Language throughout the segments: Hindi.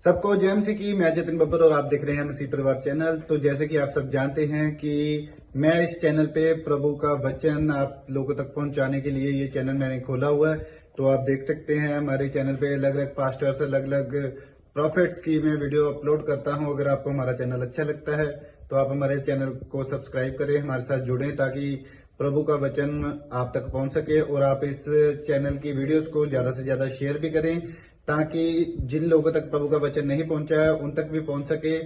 सबको जय मसीह की। मैं जतिन बब्बर और आप देख रहे हैं मसीह परिवार चैनल। तो जैसे कि आप सब जानते हैं कि मैं इस चैनल पे प्रभु का वचन आप लोगों तक पहुंचाने के लिए ये चैनल मैंने खोला हुआ है। तो आप देख सकते हैं हमारे चैनल पे अलग अलग पास्टर्स, अलग अलग प्रॉफिट्स की मैं वीडियो अपलोड करता हूं। अगर आपको हमारा चैनल अच्छा लगता है तो आप हमारे चैनल को सब्सक्राइब करें, हमारे साथ जुड़ें ताकि प्रभु का वचन आप तक पहुंच सके। और आप इस चैनल की वीडियोस को ज्यादा से ज्यादा शेयर भी करें ताकि जिन लोगों तक प्रभु का वचन नहीं पहुंचा है उन तक भी पहुंच सके।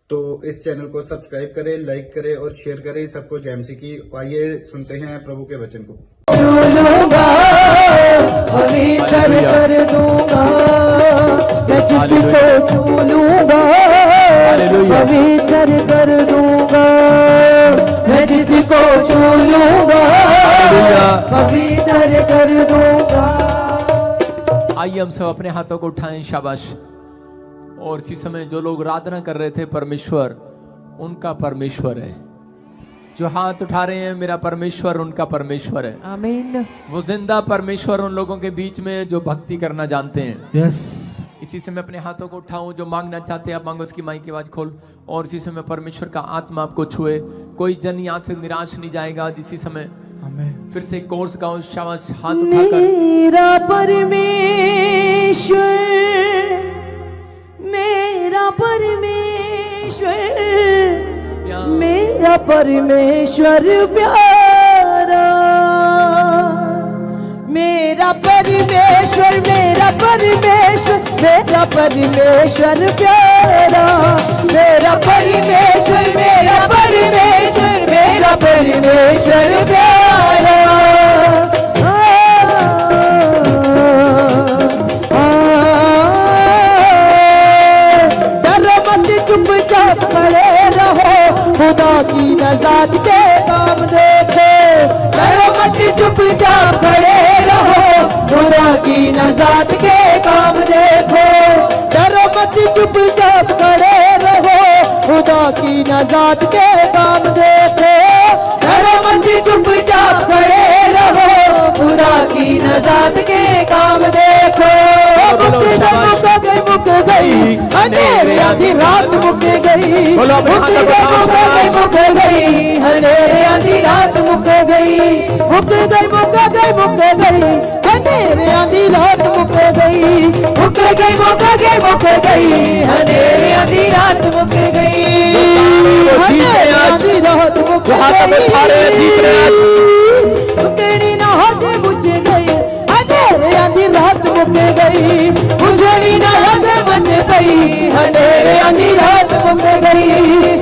तो इस चैनल को सब्सक्राइब करें, लाइक करें और शेयर करें। सबको जय मसीह की। आइए सुनते हैं प्रभु के वचन को। चूलूंगा पवित्र कर दूंगा, मैं जिसको चूलूंगा पवित्र कर दूंगा, मैं जिसको चूलूंगा पवित्र कर दूंगा। आइए हम सब अपने हाथों को उठाएं, शाबाश। और इसी समय जो लोग आराधना कर रहे थे परमेश्वर उनका परमेश्वर है, जो हाथ उठा रहे हैं मेरा परमेश्वर उनका परमेश्वर है। आमीन। वो जिंदा परमेश्वर उन लोगों के बीच में जो भक्ति करना जानते हैं। यस। इसी समय अपने हाथों को उठाऊं, जो मांगना चाहते हैं आप मांगो। उसकी माइक की आवाज खोल। और इसी समय परमेश्वर का आत्मा आपको छुए। कोई जन यहाँ से निराश नहीं जाएगा। इसी समय फिर से कोर्स गाओ, शाबाश। हाथ उठाकर मेरा परमेश्वर, मेरा परमेश्वर, मेरा परमेश्वर प्यारा, मेरा परमेश्वर, मेरा परमेश्वर, मेरा परमेश्वर प्यारा, मेरा परमेश्वर, मेरा परमेश्वर, मेरा परमेश्वर प्यारा। डरो मत, चुपचाप खड़े रहो, खुदा की नज़ात के काम देखो। डरो मत, चुपचाप खड़े रहो, खुदा की नज़ात के काम देखो। डरो मत, चुपचाप खड़े रहो, खुदा की नज़ात के काम देखो। डरो मत, चुपचाप खड़े रहो, खुदा की नज़ात के काम देखो। मुक गई अंधेरे आधी रात, मुक गई, मुक गई अंधेरे आधी रात, मुक गई, मुक गई, मुक गई, मुक गई अंधेरे आधी रात, मुक गई, मुक गई, मुक गई, मुक गई अंधेरे आधी रात, मुक गई, अंधेरे आधी रात, मुक गई, तेरी ना हद बुझ गई, अंधेरे आधी रात, मुक गई, बुझड़ी ना हद बच गई, अंधेरे आधी रात, मुक गई,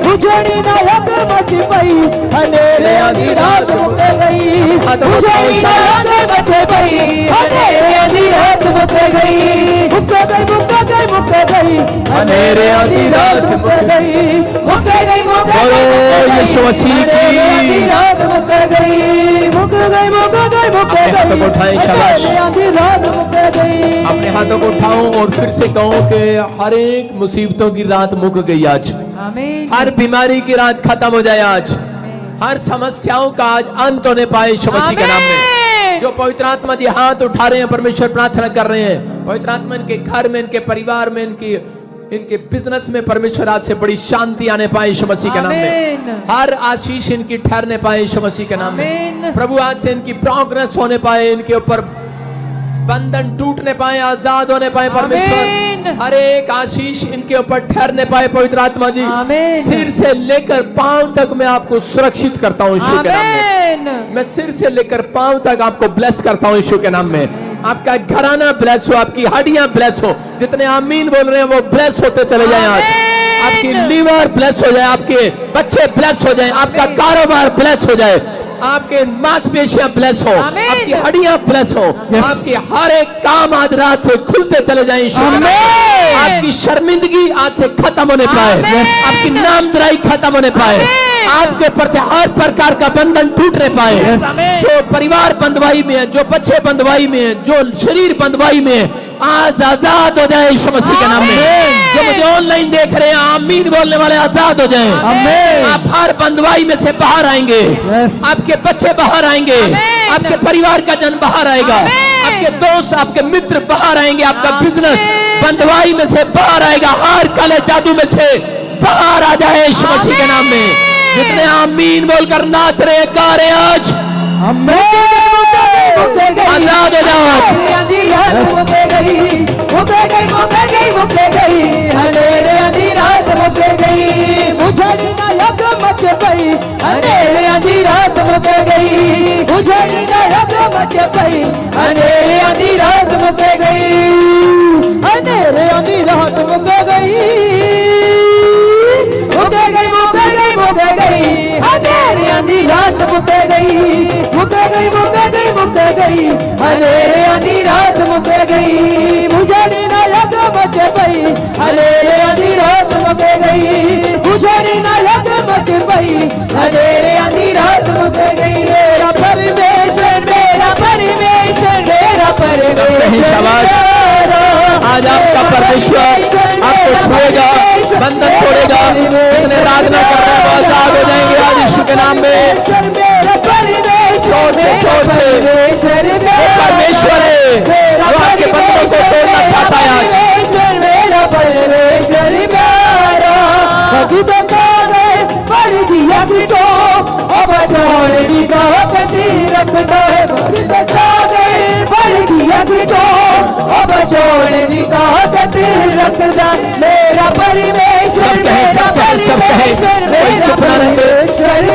बुझड़ी ना हद बच गई, अंधेरे आधी रात, मुक गई, बुझड़ी ना हद बच गई, अंधेरे आधी रात, मुक गई, मुक गई, मुक गई, मुक गई अंधेरे आधी रात, मुक गई, मुक गई, मुक गई यीशु मसीह की रात, मुक गई, मुक गई, मुक गई, मुक गई आधी रात, मुक गई। अपने हाथों को उठाऊं और फिर से कहूं कि हर एक मुसीबतों की रात मुक गई आज। आमीन। हर बीमारी की रात खत्म हो जाए आज। हर समस्याओं का आज अंत होने पाए यीशु मसीह के नाम में। जो पवित्र आत्मा जी हाथ उठा रहे हैं, परमेश्वर प्रार्थना कर रहे हैं, पवित्र आत्मा इनके घर में, इनके परिवार में, इनके बिजनेस में परमेश्वर आज से बड़ी शांति आने पाए यीशु मसीह के नाम में। हर आशीष इनकी ठहरने पाए यीशु मसीह के नाम में। प्रभु आज से इनकी प्रोग्रेस होने पाए, इनके ऊपर बंधन टूटने पाए, आजाद होने पाए परमेश्वर। हर एक आशीष इनके ऊपर ठहरने पाए पवित्र आत्मा जी। सिर से लेकर पांव तक मैं आपको सुरक्षित करता हूँ यीशु के नाम में। मैं सिर से लेकर पांव तक आपको ब्लेस करता हूँ यीशु के नाम में। आपका घराना ब्लेस हो, आपकी हड्डियां ब्लेस हो। जितने आमीन बोल रहे हैं वो ब्लेस होते चले जाएं आज। आपकी लीवर ब्लेस हो जाए, आपके बच्चे ब्लेस हो जाए, आपका कारोबार ब्लेस हो जाए, आपके मांसपेशियां ब्लेस हो, आपकी हड्डियां ब्लेस हो, आपकी हर एक काम आज रात से खुलते चले जाएं यीशु के नाम में। आपकी शर्मिंदगी आज से खत्म होने पाए, आपकी नामधराई खत्म होने पाए, आपके ऊपर से हर प्रकार का बंधन टूटने पाए। जो परिवार बंधवाई में है, जो बच्चे बंधवाई में है, जो शरीर बंधवाई में है, आज आजाद हो जाए यीशु मसीह के नाम में। जो मुझे ऑनलाइन देख रहे हैं, आमीन बोलने वाले आजाद हो जाएं। आप हर बंधवाई में से बाहर आएंगे, आपके बच्चे बाहर आएंगे, आपके परिवार का जन बाहर आएगा, आपके दोस्त, आपके मित्र बाहर आएंगे, आपका बिजनेस बंदवाई में से बाहर आएगा, हर काले जादू में से बाहर आ जाए यीशु मसीह के नाम में। जितने आमीन बोलकर नाच रहे गा रहे आज आजाद हो जाओ आज। मुके गई हनेरे आधी रात मुके गई, बुझड़ी ना यग मच पई हनेरे आधी रात मुके गई, बुझड़ी ना यग मच पई हनेरे आधी रात मुके गई, हनेरे आधी रात मुके गई, मुके गई मुके गई मुके गई हनेरे आधी रात मुके गई, मुके गई मुके गई मुके गई हनेरे आधी रात मुके गई, बुझड़ी ना यग मच पई हनेरे आधी रात मुके गई, बुझड़ी ना यग मच पई हनेरे आधी रात मुके गई। मेरा परमेश्वर मेरा परमेश्वर मेरा परमेश्वर, आज आपका परमेश्वर आपको छुएगा, बंधन तोड़ेगा। जितने आराधना कर रहे हैं वो आजाद हो जाएंगे आज यीशु के नाम में। छोड़ से वो परमेश्वर है, वो आपके बंधनों को तोड़ना चाहता है आज। मेरा परमेश्वर प्यारा कभी तो सारे बड़ी दिया बिचो अब छोड़ दी का कटी रखता है, कभी तो सारे बड़ी दिया बिचो अब छोड़ दी का कटी रखता मेरा परमेश्वर कोई चुप ना रहे,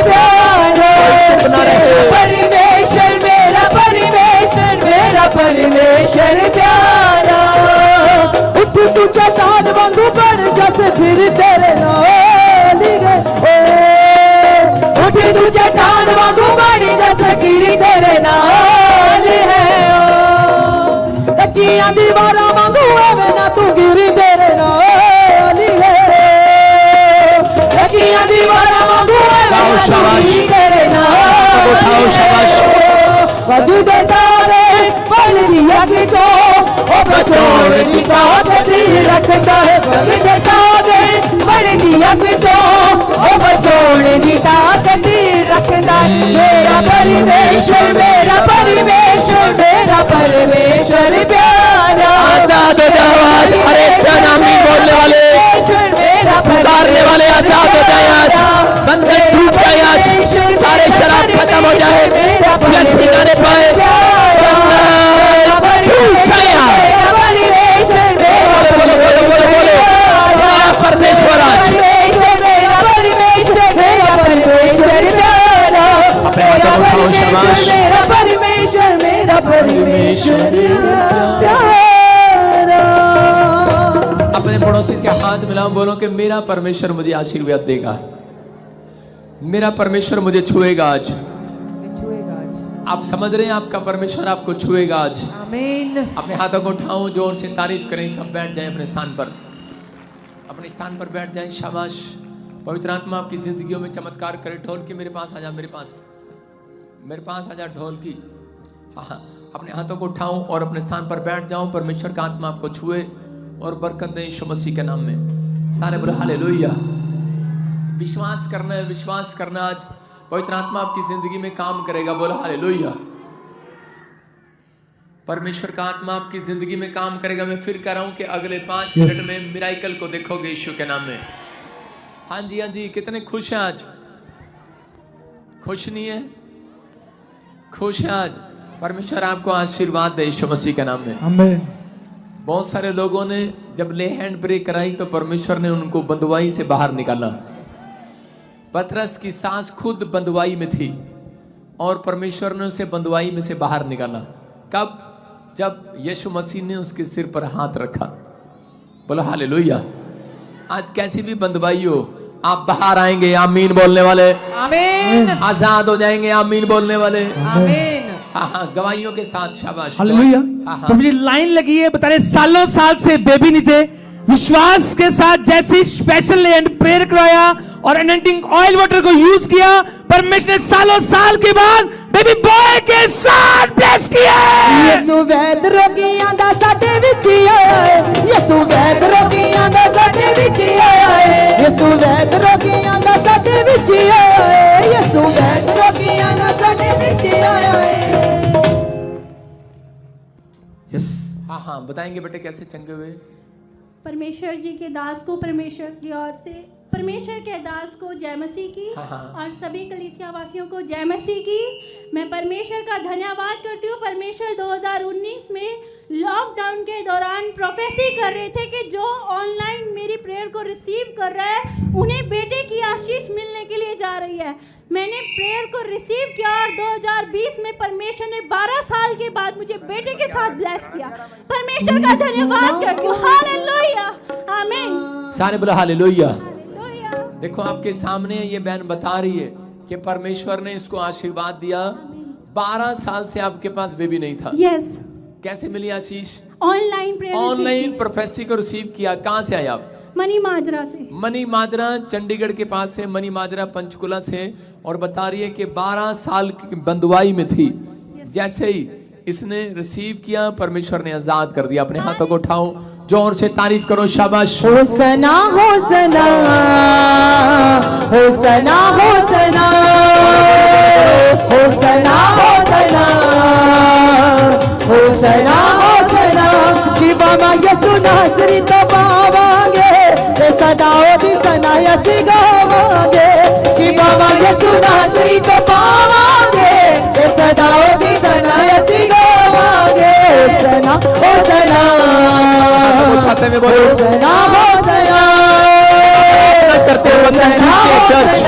प्यारा चुप ना रहे। परमेश्वर मेरा परमेश्वर मेरा परमेश्वर प्यारा, उठ तू चट्टान वांगू बन जैसे फिर तेरे नाल है, उठ तू चट्टान वांगू बन जैसे फिर तेरे नाल है, कच्चियां दीवारां वांगू एवें ना तू गिरी तेरे नाल है, कच्चियां दीवारां वांगू एवें ना तू गिरी तेरे नाल है, कभी तो सारे पल दिया बिचो अब छोड़ दी का कटी रखता है, कभी तो सारे पल दिया बिचो अब छोड़ दी का कटी रखता है, मेरा परमेश्वर मेरा परमेश्वर मेरा परमेश्वर प्यारा। आजाद हो जाओ आज, हर एक जन आमीन बोलने वाले पुकारने वाले आजाद हो जाए आज, बंधन टूट जाए आज, सारे शराब खत्म हो जाए, रस्सी गाने पाए टूट जाए आज। बोलो बोलो बोलो बोलो बोलो मेरा परमेश्वर आज। अपने हाथों को उठाओ, शाबाश। मेरा परमेश्वर मेरा परमेश्वर प्यारा। अपने पड़ोसी से हाथ मिलाओ, बोलो कि मेरा परमेश्वर मुझे आशीर्वाद देगा, मेरा परमेश्वर मुझे छुएगा आज। आप समझ रहे हैं आपका परमेश्वर आपको छुएगा आज। आमीन। अपने हाथों को उठाओ, जोर से तारीफ करें। सब बैठ जाएं अपने स्थान पर, अपने स्थान पर बैठ जाएं। शाबाश। पवित्र आत्मा आपकी जिंदगियों में चमत्कार करे। ढोल की मेरे पास आ जा, मेरे पास आ जा ढोल की। हाँ, अपने हाथों को उठाओ और अपने स्थान पर बैठ जाओ। परमेश्वर का आत्मा आपको छुए और बरकत दे यीशु मसीह के नाम में। सारे बोलो हालेलुया। विश्वास करना है, विश्वास करना। आज पवित्र आत्मा आपकी जिंदगी में काम करेगा। बोलो हालेलुया। परमेश्वर का आत्मा आपकी जिंदगी में काम करेगा। मैं फिर कह रहा हूं कि अगले 5 मिनट में मिराइकल को देखोगे यीशु के नाम में। हाँ जी, हाँ जी। कितने खुश हैं आज? खुश नहीं है? खुश है आज। परमेश्वर आपको आशीर्वाद दे यीशु मसीह के नाम में। आमीन। बहुत सारे लोगों ने जब ले हैंड ब्रेक कराई तो परमेश्वर ने उनको बंधुआई से बाहर निकाला। पतरस की सांस खुद बंधुआई में थी और परमेश्वर ने उसे बंधुआई में से बाहर निकाला। कब? जब यीशु मसीह ने उसके सिर पर हाथ रखा। बोलो हालेलुया। आज कैसी भी बंधुआई हो, आप बाहर आएंगे। आमीन बोलने वाले। आमीन। आजाद हो जाएंगे। आमीन बोलने वाले। आमीन। हाँ, गवाहियों के साथ। शाबाश। हालेलुया। हाँ। तो मुझे लाइन लगी है, बता रहे सालों साल से बेबी नहीं थे। विश्वास के साथ जैसे स्पेशल एंड प्रेयर करवाया और एनॉइंटिंग ऑयल वाटर को यूज किया, परमेश्वर ने सालों साल के बाद बेबी बॉय के साथ ब्लेस किया। यीशु वैद रोगियां दा साडे विच आया है। यीशु वैद रोगियां दा साडे विच आया है। यीशु वैद रोगियां दा साडे विच आया है। यीशु वैद रोगियां दा साडे विच आया है। यस। हाँ, बताएंगे बेटे कैसे चंगे हुए? परमेश्वर जी के दास को परमेश्वर की ओर से, परमेश्वर के दास को जय मसीह की और सभी कलीसिया वासियों को जय मसीह की। मैं परमेश्वर का धन्यवाद करती हूँ। परमेश्वर 2019 में लॉकडाउन के दौरान प्रोफेसी कर रहे थे कि जो ऑनलाइन मेरी प्रेयर को रिसीव कर रहा है उन्हें बेटे की आशीष मिलने के लिए जा रही है। मैंने प्रेयर को रिसीव किया और 2020 में परमेश्वर ने 12 साल के बाद मुझे बेटे के साथ ब्लेस किया। परमेश्वर का धन्यवाद करती हूँ। हालेलुया, आमीन। सारे बोला हालेलुया। हालेलुया। देखो आपके सामने ये बहन बता रही है कि परमेश्वर ने इसको आशीर्वाद दिया। 12 साल से आपके पास बेबी नहीं था। यस। कैसे मिली आशीष? ऑनलाइन प्रेयर, ऑनलाइन प्रोफेसी को रिसीव किया। कहाँ से आए आप? मनी माजरा से। मनी माजरा चंडीगढ़ के पास से, मनी माजरा पंचकुला से। और बता रही है कि 12 साल की बंदुआई में थी। जैसे ही इसने रिसीव किया परमेश्वर ने आजाद कर दिया। अपने हाथों को उठाओ, जोर से तारीफ करो, शाबाश। होसना होसना होसना होसना होसना होसना होसना होसना शिवा यसु नासरी तो पावांगे सदाओ दिसना यसी गावांगे शिवा यसु नासरी तो पावांगे सदाओ दिसना यसी गावांगे होसना होसना खाते में बोलो होसना होसना करते हुए चर्च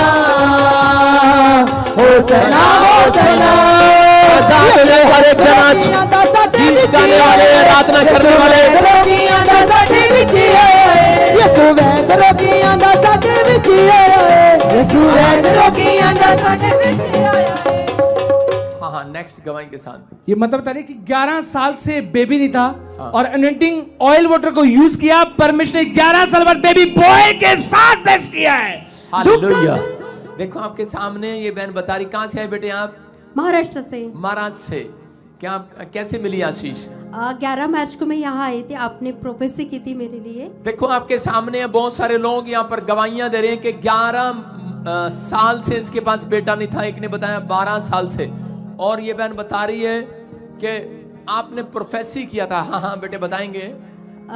होसना होसना आजाद हो जाए हर एक जमात, गीत गाने वाले, आराधना करने वाले। यसु वैद रोगियां दा साडे विच आया, यसु वैद रोगियां दा साडे विच आया। हाँ, नेक्स्ट गवाही के साथ। ये मतलब बता रही कि 11 साल से बेबी नहीं था और अनॉइंटिंग ऑयल वाटर को यूज किया। परमेश्वर ने 11 साल बाद बेबी बॉय के साथ ब्लेस किया है। हालेलुया। देखो आपके सामने ये बहन बता रही। कहाँ से आए बेटे आप? महाराष्ट्र से। महाराष्ट्र से। क्या आप कैसे मिली आशीष? 11 मार्च को मैं यहाँ आई थी, आपने प्रोफेसी की थी मेरे लिए। देखो आपके सामने बहुत सारे लोग यहाँ पर गवाहियां दे रहे हैं कि 11 साल से इसके पास बेटा नहीं था। एक ने बताया 12 साल से। और ये बहन बता रही है कि आपने प्रोफेसी किया था। हाँ हाँ बेटे बताएंगे।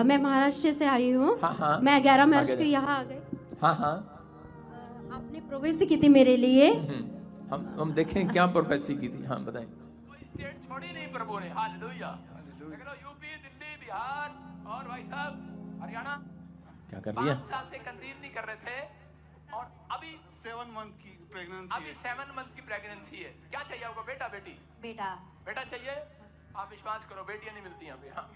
मैं महाराष्ट्र से आई हूँ। हाँ। मैं 11 मार्च को यहाँ आ गई। हाँ हाँ। आपने प्रोफेसी की थी मेरे लिए। हम देखें क्या प्रोफेसी की थी। हाँ बताएं। स्टेट छोड़ी नहीं प्रभु ने। हालेलुया। यूपी, दिल्ली, बिहार और भाई साहब हरियाणा क्या कर दिया? 5 साल से कंसीव नहीं कर रहे थे और अभी 7 मंथ की प्रेगनेंसी। अभी 7 मंथ की प्रेगनेंसी है। क्या चाहिए आपको? बेटा बेटी? बेटा। बेटा चाहिए। आप विश्वास करो बेटियां नहीं मिलती यहाँ पे। हाँ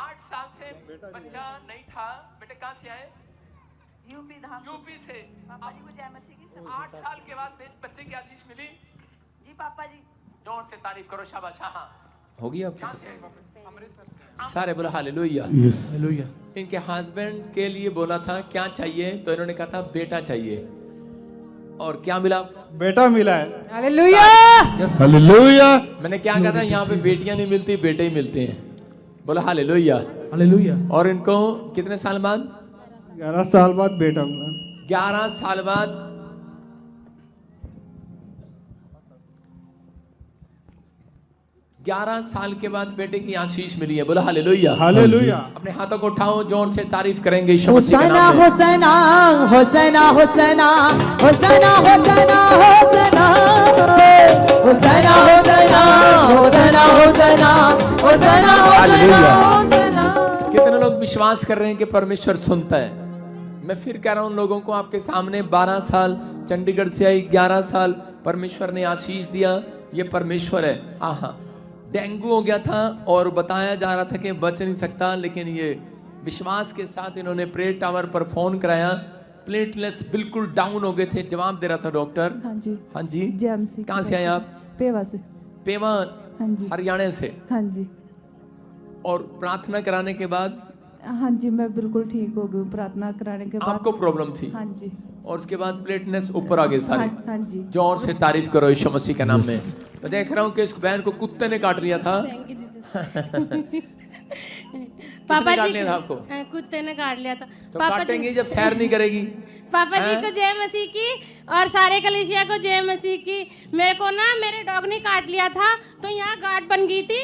8 साल से बच्चा नहीं था। बेटे कहाँ से आए? यूपी से। 8 साल के बाद बच्चे की आशीष मिली। जी पापा जी। जोर से तारीफ करो, शाबाश। हाँ हो गई। आप कहाँ से आए? अमृतसर से। सारे बोला हालेलुया। हालेलुया। इनके हस्बैंड के लिए बोला था क्या चाहिए, तो इन्होंने कहा था बेटा चाहिए। और क्या मिला? बेटा मिला है। Hallelujah hallelujah. मैंने क्या कहा था? यहाँ पे बेटियां नहीं मिलती, बेटे ही मिलते हैं। बोला हालेलुया। हालेलुया। और इनको कितने साल बाद? 11 साल बाद बेटा मिला। 11 साल बाद 11 साल के बाद बेटे की आशीष मिली है। बोला हालेलुया। हालेलुया। अपने हाथों को उठाओ, जोर से तारीफ करेंगे यीशु मसीह के होसना नाम में। होसना होसना होसना होसना होसना होसना होसना होसना होसना होसना होसना होसना। कितने लोग विश्वास कर रहे हैं कि परमेश्वर सुनता है? मैं फिर कह रहा हूं लोगों को, आपके सामने 12 साल चंडीगढ़ से आई, 11 साल परमेश्वर ने आशीष दिया। ये परमेश्वर है। हाँ डेंगू हो गया था और बताया जा रहा था कि बच नहीं सकता, लेकिन ये विश्वास के साथ इन्होंने प्रेयर टावर पर फोन कराया। प्लेटलेट्स बिल्कुल डाउन हो गए थे। जवाब दे रहा था डॉक्टर। हाँ जी। हाँ जी। जेएमसी। कहाँ से आए आप? पेवा से। पेवा। हाँ जी। हरियाणा से। हाँ जी। और प्रार्थना कराने के बाद? हाँ जी, मैं बिल्कुल ठीक हो गई प्रार्थना कराने के बाद। आपको प्रॉब्लम थी? हाँ जी। और उसके बाद प्लेटलेट्स ऊपर आ गए सारे। हाँ जी। जोर से तारीफ करो यीशु मसीह के नाम में। मैं देख रहा हूँ कि इस बहन को कुत्ते ने काट लिया था। पापा काट जी लिया था आपको? कुत्ते ने काट लिया था। तो पापा काटेंगे जब सैर नहीं करेगी। पापा जी को जय मसीह की और सारे कलीसिया को जय मसीह की। मेरे को ना मेरे डॉग ने काट लिया था तो यहाँ गांठ बन गई थी।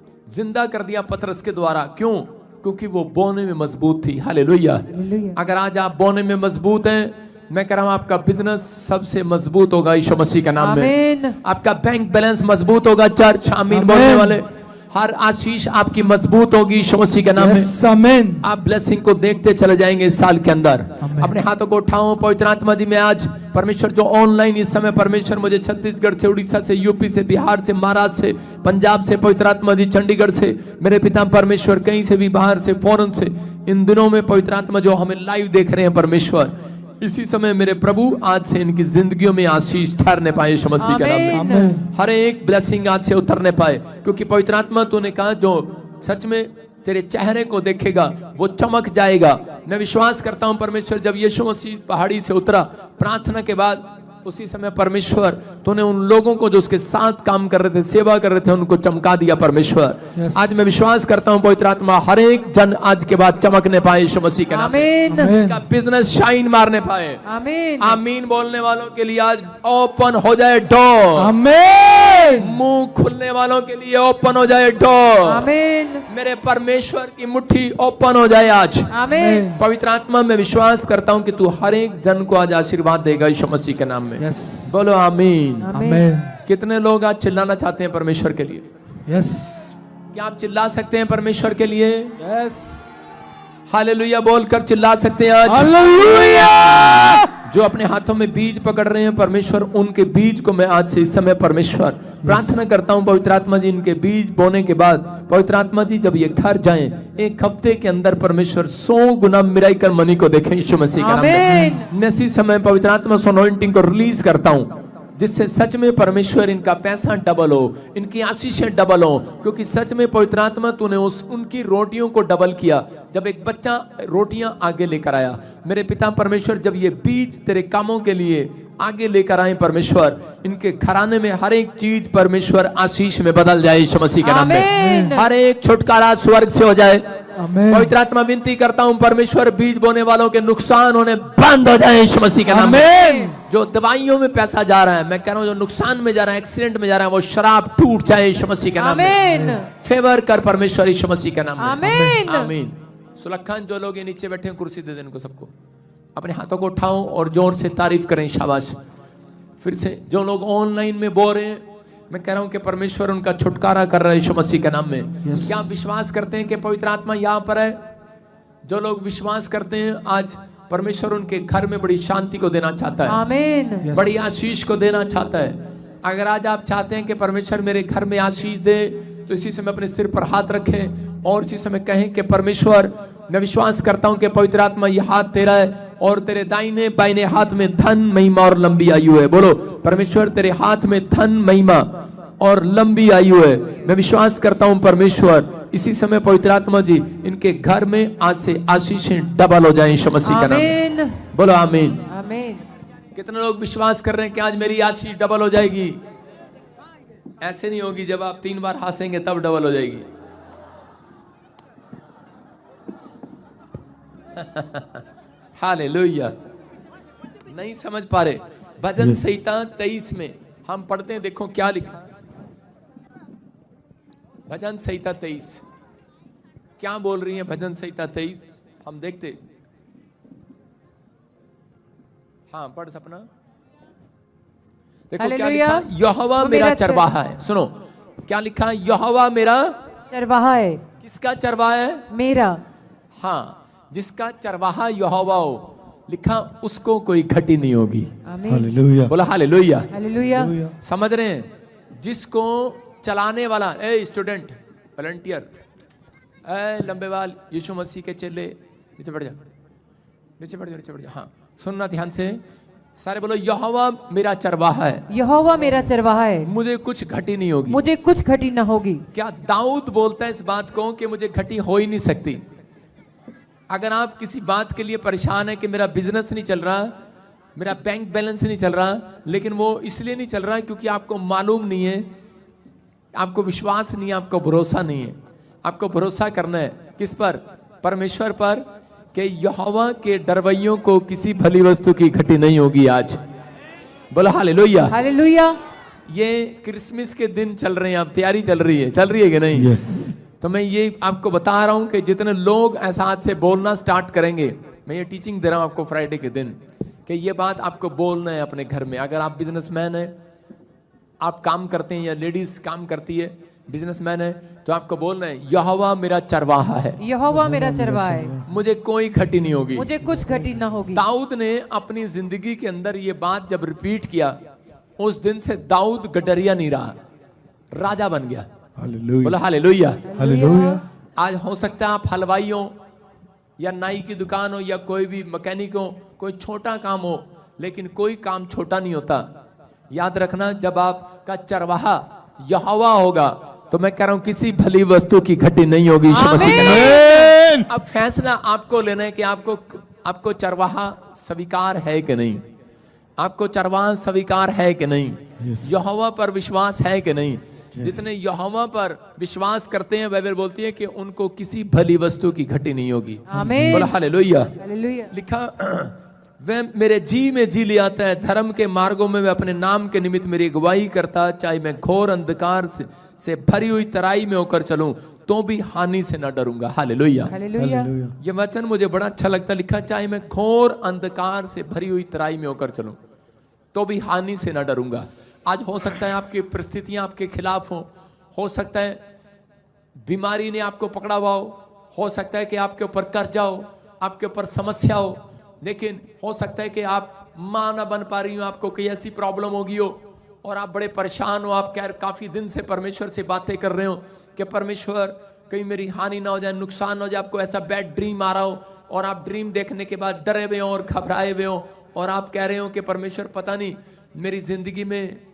जिंदा कर दिया पतरस के द्वारा। क्यों? क्योंकि वो बोने में मजबूत थी। हालेलुया। अगर आज आप बोने में मजबूत हैं, मैं कह रहा हूं आपका बिजनेस सबसे मजबूत होगा यीशु मसीह के नाम में। आपका बैंक बैलेंस मजबूत होगा। चर्च आमीन बोलने वाले, हर आशीष आपकी मजबूत होगी यीशु मसीह के नाम में। आप ब्लेसिंग को देखते चले जाएंगे इस साल के अंदर। अपने हाथों को उठाओ। पवित्र आत्मा जी, मैं आज परमेश्वर जो ऑनलाइन इस समय परमेश्वर मुझे छत्तीसगढ़ से, उड़ीसा से, यूपी से, बिहार से, महाराष्ट्र से, पंजाब से, पवित्र आत्मा जी चंडीगढ़ से, मेरे पिता परमेश्वर कहीं से भी बाहर से, फॉरेन से, इन दिनों में पवित्र आत्मा जो हमें लाइव देख रहे हैं परमेश्वर, इसी समय मेरे प्रभु आज से इनकी जिंदगियों में आशीष ठहरने पाए यीशु मसीह के नाम में। हर एक ब्लेसिंग आज से उतरने पाए, क्योंकि पवित्र आत्मा तूने कहा जो सच में तेरे चेहरे को देखेगा वो चमक जाएगा। मैं विश्वास करता हूं परमेश्वर, जब यीशु मसीह पहाड़ी से उतरा प्रार्थना के बाद, उसी समय परमेश्वर तूने उन लोगों को जो उसके साथ काम कर रहे थे, सेवा कर रहे थे, उनको चमका दिया परमेश्वर। आज मैं विश्वास करता हूं पवित्र आत्मा हर एक जन आज के बाद चमकने पाए यीशु मसीह के नाम में, का बिजनेस शाइन मारने पाए। आमीन बोलने वालों के लिए आज ओपन हो जाए डोर। आमीन। मुंह खुलने वालों के लिए ओपन हो जाए डोर। आमीन। मेरे परमेश्वर की मुट्ठी ओपन हो जाए आज। आमीन। पवित्र आत्मा मैं विश्वास करता हूं कि तू हर एक जन को आज आशीर्वाद देगा यीशु मसीह के नाम में। बोलो आमीन। आमीन। कितने लोग आज चिल्लाना चाहते हैं परमेश्वर के लिए? क्या आप चिल्ला सकते हैं परमेश्वर के लिए? हालेलुया बोलकर चिल्ला सकते हैं आज? हालेलुया। जो अपने हाथों में बीज पकड़ रहे हैं परमेश्वर, उनके बीज को मैं आज से इस समय परमेश्वर प्रार्थना करता हूं पवित्र आत्मा जी, इनके बीज बोने के बाद पवित्र आत्मा जी जब ये घर जाएं, एक हफ्ते के अंदर परमेश्वर 100 गुना मिराकल मनी को देखें यीशु मसीह के नाम में। मैं इसी समय पवित्र आत्मा अनॉइंटिंग को रिलीज करता हूं, जिससे सच में परमेश्वर इनका पैसा डबल हो, इनकी आशीषें डबल हो, क्योंकि सच में पवित्र आत्मा तूने उनकी रोटियों को डबल किया जब एक बच्चा रोटियां आगे लेकर आया। मेरे पिता परमेश्वर, जब ये बीज तेरे कामों के लिए आगे लेकर आए परमेश्वर, इनके घराने में हर एक चीज परमेश्वर आशीष में बदल जाए यीशु मसीह के नाम में। हर एक छुटकारा स्वर्ग से हो जाए। पवित्र आत्मा विनती करता हूं परमेश्वर, बीज बोने वालों के नुकसान होने बंद हो जाए यीशु मसीह के नाम में। जो दवाइयों में पैसा जा रहा है, मैं कह रहा हूं जो नुकसान में जा रहा है, एक्सीडेंट में जा रहा है, वो शराब टूट जाए यीशु मसीह के नाम में। फेवर कर परमेश्वर यीशु मसीह के नाम में। आमीन। सुलखान जो लोग ये नीचे बैठे हैं, कुर्सी दे दें इनको सबको। अपने हाथों को उठाओ और जोर से तारीफ करें। शाबाश। फिर से जो लोग ऑनलाइन में बोल रहे हैं, मैं कह रहा हूं कि परमेश्वर उनका छुटकारा कर रहा है यीशु मसीह के नाम में। क्या आप विश्वास करते हैं कि पवित्र आत्मा यहाँ पर है? जो लोग विश्वास करते हैं, आज परमेश्वर उनके घर में बड़ी शांति को देना चाहता है। आमीन। बड़ी आशीष को देना चाहता है। अगर आज आप चाहते हैं कि परमेश्वर मेरे घर में आशीष दे, तो इसी समय अपने सिर पर हाथ रखें और इसी समय कहें कि परमेश्वर, मैं विश्वास करता हूं कि पवित्र आत्मा ये हाथ तेरा है और तेरे दाहिने बाइने हाथ में धन, महिमा और लंबी आयु है। बोलो परमेश्वर, तेरे हाथ में धन, महिमा और लंबी आयु है। मैं विश्वास करता हूं परमेश्वर, इसी समय पवित्र आत्मा जी इनके घर में आज से आशीषें डबल हो जाएं यीशु मसीह का नाम। बोलो आमीन। आमीन। कितने लोग विश्वास कर रहे हैं कि आज मेरी आशीष डबल हो जाएगी? ऐसे नहीं होगी, जब आप 3 बार हंसेंगे तब डबल हो जाएगी। हालेलुया। नहीं समझ पा रहे? भजन संहिता 23 में हम पढ़ते हैं, देखो क्या लिखा। भजन संहिता 23 क्या बोल रही है? भजन संहिता 23 हम देखते। हाँ पढ़ सपना। देखो क्या लिखा, यहोवा मेरा चरवाहा है। सुनो क्या लिखा, यहोवा मेरा चरवाहा है। किसका चरवाहा है? मेरा। हाँ, जिसका चरवाहा यहोवा हो, लिखा उसको कोई घटी नहीं होगी। हालेलुया। बोला हालेलुया। हालेलुया। समझ रहे हैं? जिसको चलाने वाला, ए स्टूडेंट, वॉलंटियर, ए लंबे बाल, यीशु मसीह के चेले, नीचे बढ़ जा, नीचे बढ़ जा, नीचे बढ़ जा। हाँ सुनना ध्यान से, सारे बोलो, यहोवा मेरा चरवाहा है। यहोवा मेरा चरवाहा है, मुझे कुछ घटी नहीं होगी। मुझे कुछ घटी ना होगी। क्या दाऊद बोलता है इस बात को कि मुझे घटी हो ही नहीं सकती? अगर आप किसी बात के लिए परेशान है कि मेरा बिजनेस नहीं चल रहा, मेरा बैंक बैलेंस नहीं चल रहा, लेकिन वो इसलिए नहीं चल रहा क्योंकि आपको मालूम नहीं है, आपको विश्वास नहीं है, आपको भरोसा नहीं है। आपको भरोसा करना है किस पर? परमेश्वर पर, कि यहोवा के डरवैयों को किसी भली वस्तु की घटी नहीं होगी आज। बोलो हालेलुया। हालेलुया। ये क्रिसमस के दिन चल रहे हैं, अब तैयारी चल रही है कि नहीं? तो मैं ये आपको बता रहा हूं कि जितने लोग एहसास से बोलना स्टार्ट करेंगे, मैं ये टीचिंग दे रहा हूं आपको फ्राइडे के दिन, कि ये बात आपको बोलना है अपने घर में। अगर आप बिजनेसमैन हैं, आप काम करते हैं, या लेडीज काम करती है, बिजनेसमैन है, तो आपको बोलना है यहोवा मेरा चरवाहा है, यहोवा मेरा चरवाहा है, मुझे कोई घटी नहीं होगी, मुझे कुछ घटी ना होगी। दाऊद ने अपनी जिंदगी के अंदर ये बात जब रिपीट किया, उस दिन से दाऊद गडरिया नहीं रहा, राजा बन गया। बोला हालेलुया। हालेलुया। आज हो सकता है आप हलवाई हो, या नाई की दुकान हो, या कोई भी मैकेनिक हो, कोई छोटा काम हो, लेकिन कोई काम छोटा नहीं होता। याद रखना, जब आपका चरवाहा यहोवा होगा, तो मैं कह रहा हूं किसी भली वस्तु की घटी नहीं होगी यीशु मसीह के नाम में। अब फैसला आपको लेना है कि आपको चरवाहा स्वीकार है कि नहीं, आपको चरवाहा स्वीकार है कि नहीं, यहोवा पर विश्वास है कि नहीं। जितने यहोवा पर विश्वास करते हैं, बाइबल बोलती है कि उनको किसी भली वस्तु की घटी नहीं होगी। आमीन। बोला हालेलुया। हालेलुया। लिखा, वह मेरे जी में जी ले आता है, धर्म के मार्गों में वह अपने नाम के निमित्त मेरी अगुवाई करता, चाहे मैं घोर अंधकार से भरी हुई तराई में होकर चलूं तो भी हानि से न डरूंगा। हालेलुया। हालेलुया। ये वचन मुझे बड़ा अच्छा लगता। लिखा, चाहे मैं घोर अंधकार से भरी हुई तराई में होकर चलूं तो भी हानि से न डरूंगा। आज हो सकता है आपकी परिस्थितियां आपके खिलाफ हो सकता है बीमारी ने आपको पकड़ा हुआ हो सकता है कि आपके ऊपर कर्जा हो, आपके ऊपर समस्या हो, लेकिन हो सकता है कि आप मां ना बन पा रही हो, आपको कोई ऐसी प्रॉब्लम होगी हो और आप बड़े परेशान हो। आप काफी दिन से परमेश्वर से बातें कर रहे हो कि परमेश्वर कहीं मेरी हानि ना हो जाए, नुकसान ना हो जाए। आपको ऐसा बैड ड्रीम आ रहा हो और आप ड्रीम देखने के बाद डरे हुए हो और घबराए हुए हो, और आप कह रहे हो कि परमेश्वर पता नहीं मेरी जिंदगी में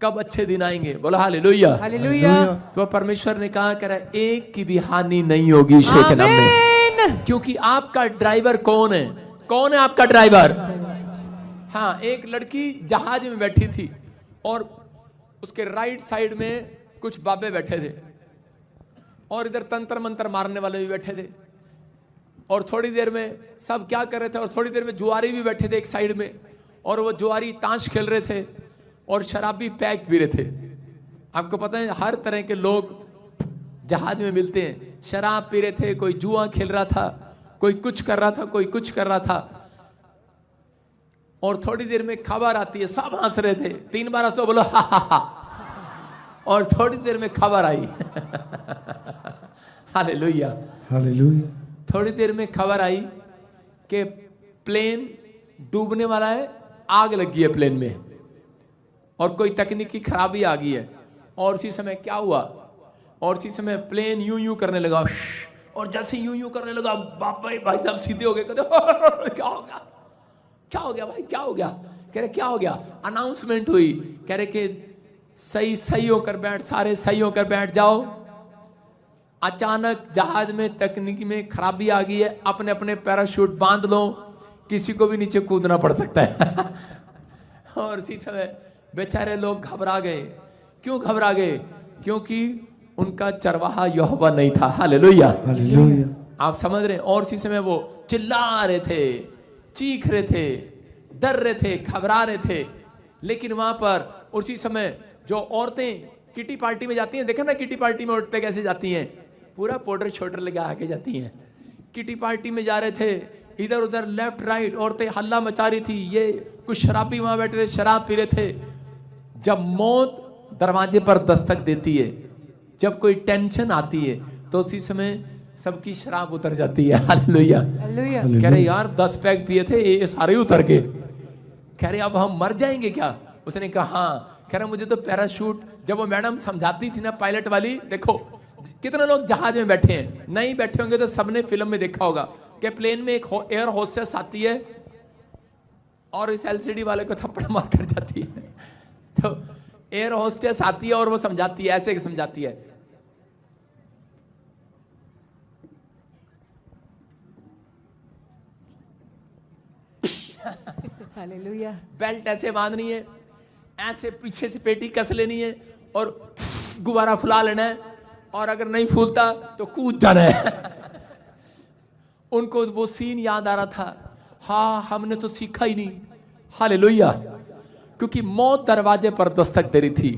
कब अच्छे दिन आएंगे। बोला हालेलुया। हालेलुया। तो परमेश्वर ने कहा, कह रहा एक की भी हानि नहीं होगी यीशु के नाम में, क्योंकि आपका ड्राइवर कौन है? कौन है आपका ड्राइवर? हाँ, एक लड़की जहाज में बैठी थी और उसके राइट साइड में कुछ बाबे बैठे थे और इधर तंत्र मंत्र मारने वाले भी बैठे थे, और थोड़ी देर में सब क्या कर रहे थे, और थोड़ी देर में जुआरी भी बैठे थे एक साइड में, और वो जुआरी ताश खेल रहे थे और शराबी पैक पी रहे थे। आपको पता है हर तरह के लोग जहाज में मिलते हैं। शराब पी रहे थे, कोई जुआ खेल रहा था, कोई कुछ कर रहा था, कोई कुछ कर रहा था, और थोड़ी देर में खबर आती है, सब हंस रहे थे, 3 बार हंसो, बोलो हा हा हा, और थोड़ी देर में खबर आई हालेलुया। हालेलुया। थोड़ी देर में खबर आई कि प्लेन डूबने वाला है, आग लगी है प्लेन में और कोई तकनीकी खराबी आ गई है। और उसी समय क्या हुआ, और उसी समय प्लेन यूं यूं करने लगा, और जैसे यूं यूं करने लगा, भाई साहब सीधे हो गए, कहते क्या हो गया, क्या हो गया भाई, क्या हो गया? कह रहे क्या हो गया? अनाउंसमेंट हुई, कह रहे कि सही होकर बैठ, सारे सही होकर बैठ जाओ। अचानक जहाज में तकनीकी में खराबी आ गई है, अपने अपने पैराशूट बांध लो, किसी को भी नीचे कूदना पड़ सकता है और इसी समय बेचारे लोग घबरा गए। क्यों घबरा गए? क्योंकि उनका चरवाहा यहोवा नहीं था। हालेलुया। हालेलुया। आप समझ रहे हैं? और इसी समय वो चिल्ला रहे थे, चीख रहे थे, डर रहे थे, घबरा रहे थे। लेकिन वहां पर उसी समय जो औरतें किटी पार्टी में जाती हैं, देखा ना किटी पार्टी में औरतें कैसे जाती हैं, पूरा पाउडर शोडर लगा के जाती हैं। किटी पार्टी में जा रहे थे, इधर उधर लेफ्ट राइट औरतें हल्ला मचा रही थी, ये कुछ शराबी वहां बैठे थे, शराब पी रहे थे। जब मौत दरवाजे पर दस्तक देती है, जब कोई टेंशन आती है, तो उसी समय सबकी शराब उतर जाती है। हालेलुया। हालेलुया। कह रहे यार 10 पैक पिए थे, ये सारे उतर गए। कह रहे अब हम मर जाएंगे क्या? उसने कहा हाँ। कह रहे मुझे तो पैराशूट, जब वो मैडम समझाती थी ना पायलट वाली, देखो कितने लोग जहाज में बैठे हैं, नहीं बैठे होंगे तो सबने फिल्म में देखा होगा कि प्लेन में एक एयर होस्टेस आती है और इस एलसीडी वाले को थप्पड़ मार कर जाती है। तो एयर होस्टेस आती है और वो समझाती है, ऐसे समझाती है, हालेलुया। बेल्ट ऐसे बांधनी है, ऐसे पीछे से पेटी कस लेनी है और गुब्बारा फुला लेना है, और अगर नहीं फूलता तो कूद जाना है। उनको वो सीन याद आ रहा था, हाँ हमने तो सीखा ही नहीं। हालेलुया। क्योंकि मौत दरवाजे पर दस्तक दे रही थी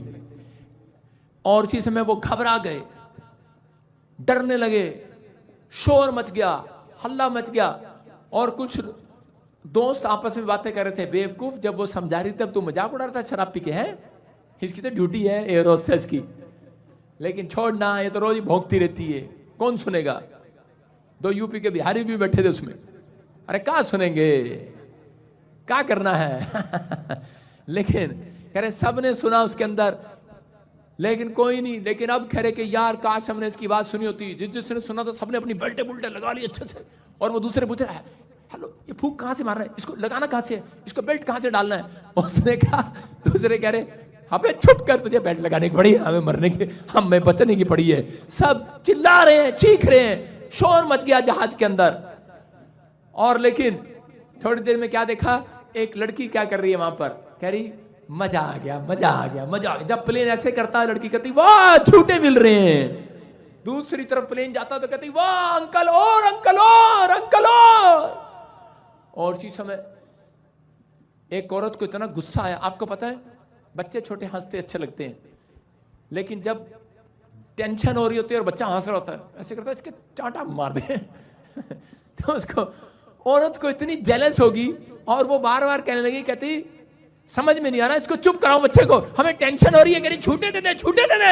और इसी समय वो घबरा गए। डरने लगे, शोर मच गया, हल्ला मच गया। और कुछ दोस्त आपस में बातें कर रहे थे, बेवकूफ जब वो समझा रही तब तू मजाक उड़ा रहा था शराब पी के। है इसकी तो ड्यूटी है एयर होस्टेस की, लेकिन छोड़ना, ये तो रोज ही भोंकती रहती है, कौन सुनेगा। 2 यूपी के बिहारी भी बैठे थे उसमें, अरे क्या सुनेंगे, क्या करना है लेकिन कह रहे सबने सुना उसके अंदर, लेकिन कोई नहीं। लेकिन अब कह रहे कि यार काश हमने इसकी बात सुनी होती। जिसने सुना तो सबने अपनी बेल्टे बुल्टे लगा ली अच्छे से। और वो दूसरे पूछ रहा है, हेलो ये फूंक कहाँ से मारना है, इसको लगाना कहाँ से है, इसको बेल्ट कहाँ से डालना है। उसने कहा, दूसरे कह रहे अबे चुप कर, तुझे बेल्ट लगाने की पड़ी है, हमें मरने की, हमें बचने की पड़ी है। सब चिल्ला रहे हैं, चीख रहे हैं, शोर मच गया जहाज के अंदर। और लेकिन थोड़ी देर में क्या देखा, एक लड़की क्या कर रही है वहां पर, कह रही मजा आ गया, मजा आ गया, मजा आ गया। जब प्लेन ऐसे करता है लड़की कहती वाह झूठे मिल रहे हैं। दूसरी तरफ प्लेन जाता तो कहती वाह अंकल और अंकल और अंकल और इसी समय एक औरत को इतना गुस्सा आया। आपको पता है बच्चे छोटे हंसते अच्छे लगते हैं, लेकिन जब टेंशन हो रही होती है और बच्चा हंस रहा होता है, ऐसे करता है इसके चांटा मार दे तो उसको औरत को इतनी जेलस होगी और वो बार बार कहने लगी, कहती समझ में नहीं आ रहा, इसको चुप कराओ बच्चे को, हमें टेंशन हो रही है, कह रही झूठे दे दे, झूठे दे दे,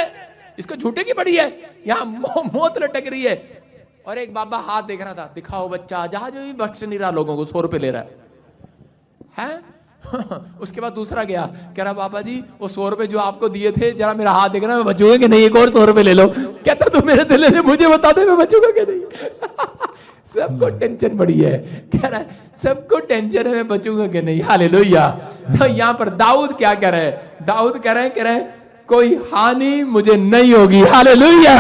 इसको झूठे की पड़ी है, यहाँ मौत लटक रही है। और एक बाबा हाथ देख रहा था, दिखाओ बच्चा, जहाज में भी बख्श नहीं रहा लोगों को, 100 रुपए ले रहा है उसके बाद दूसरा गया, कह रहा बाबा जी वो 100 रुपए जो आपको दिए थे, जरा मेरा हाथ देखना, मैं बचूंगा कि नहीं, एक और 100 रुपए ले लो। कहता तू मेरे से ले ले, मुझे बता दे मैं बचूंगा कि नहीं सबको टेंशन पड़ी है, कह रहा है सबको टेंशन है मैं बचूंगा कि नहीं। हालेलुया। तो यहाँ पर दाऊद क्या कह रहे हैं, दाऊद कह रहे हैं कोई हानि मुझे नहीं होगी। हालेलुया।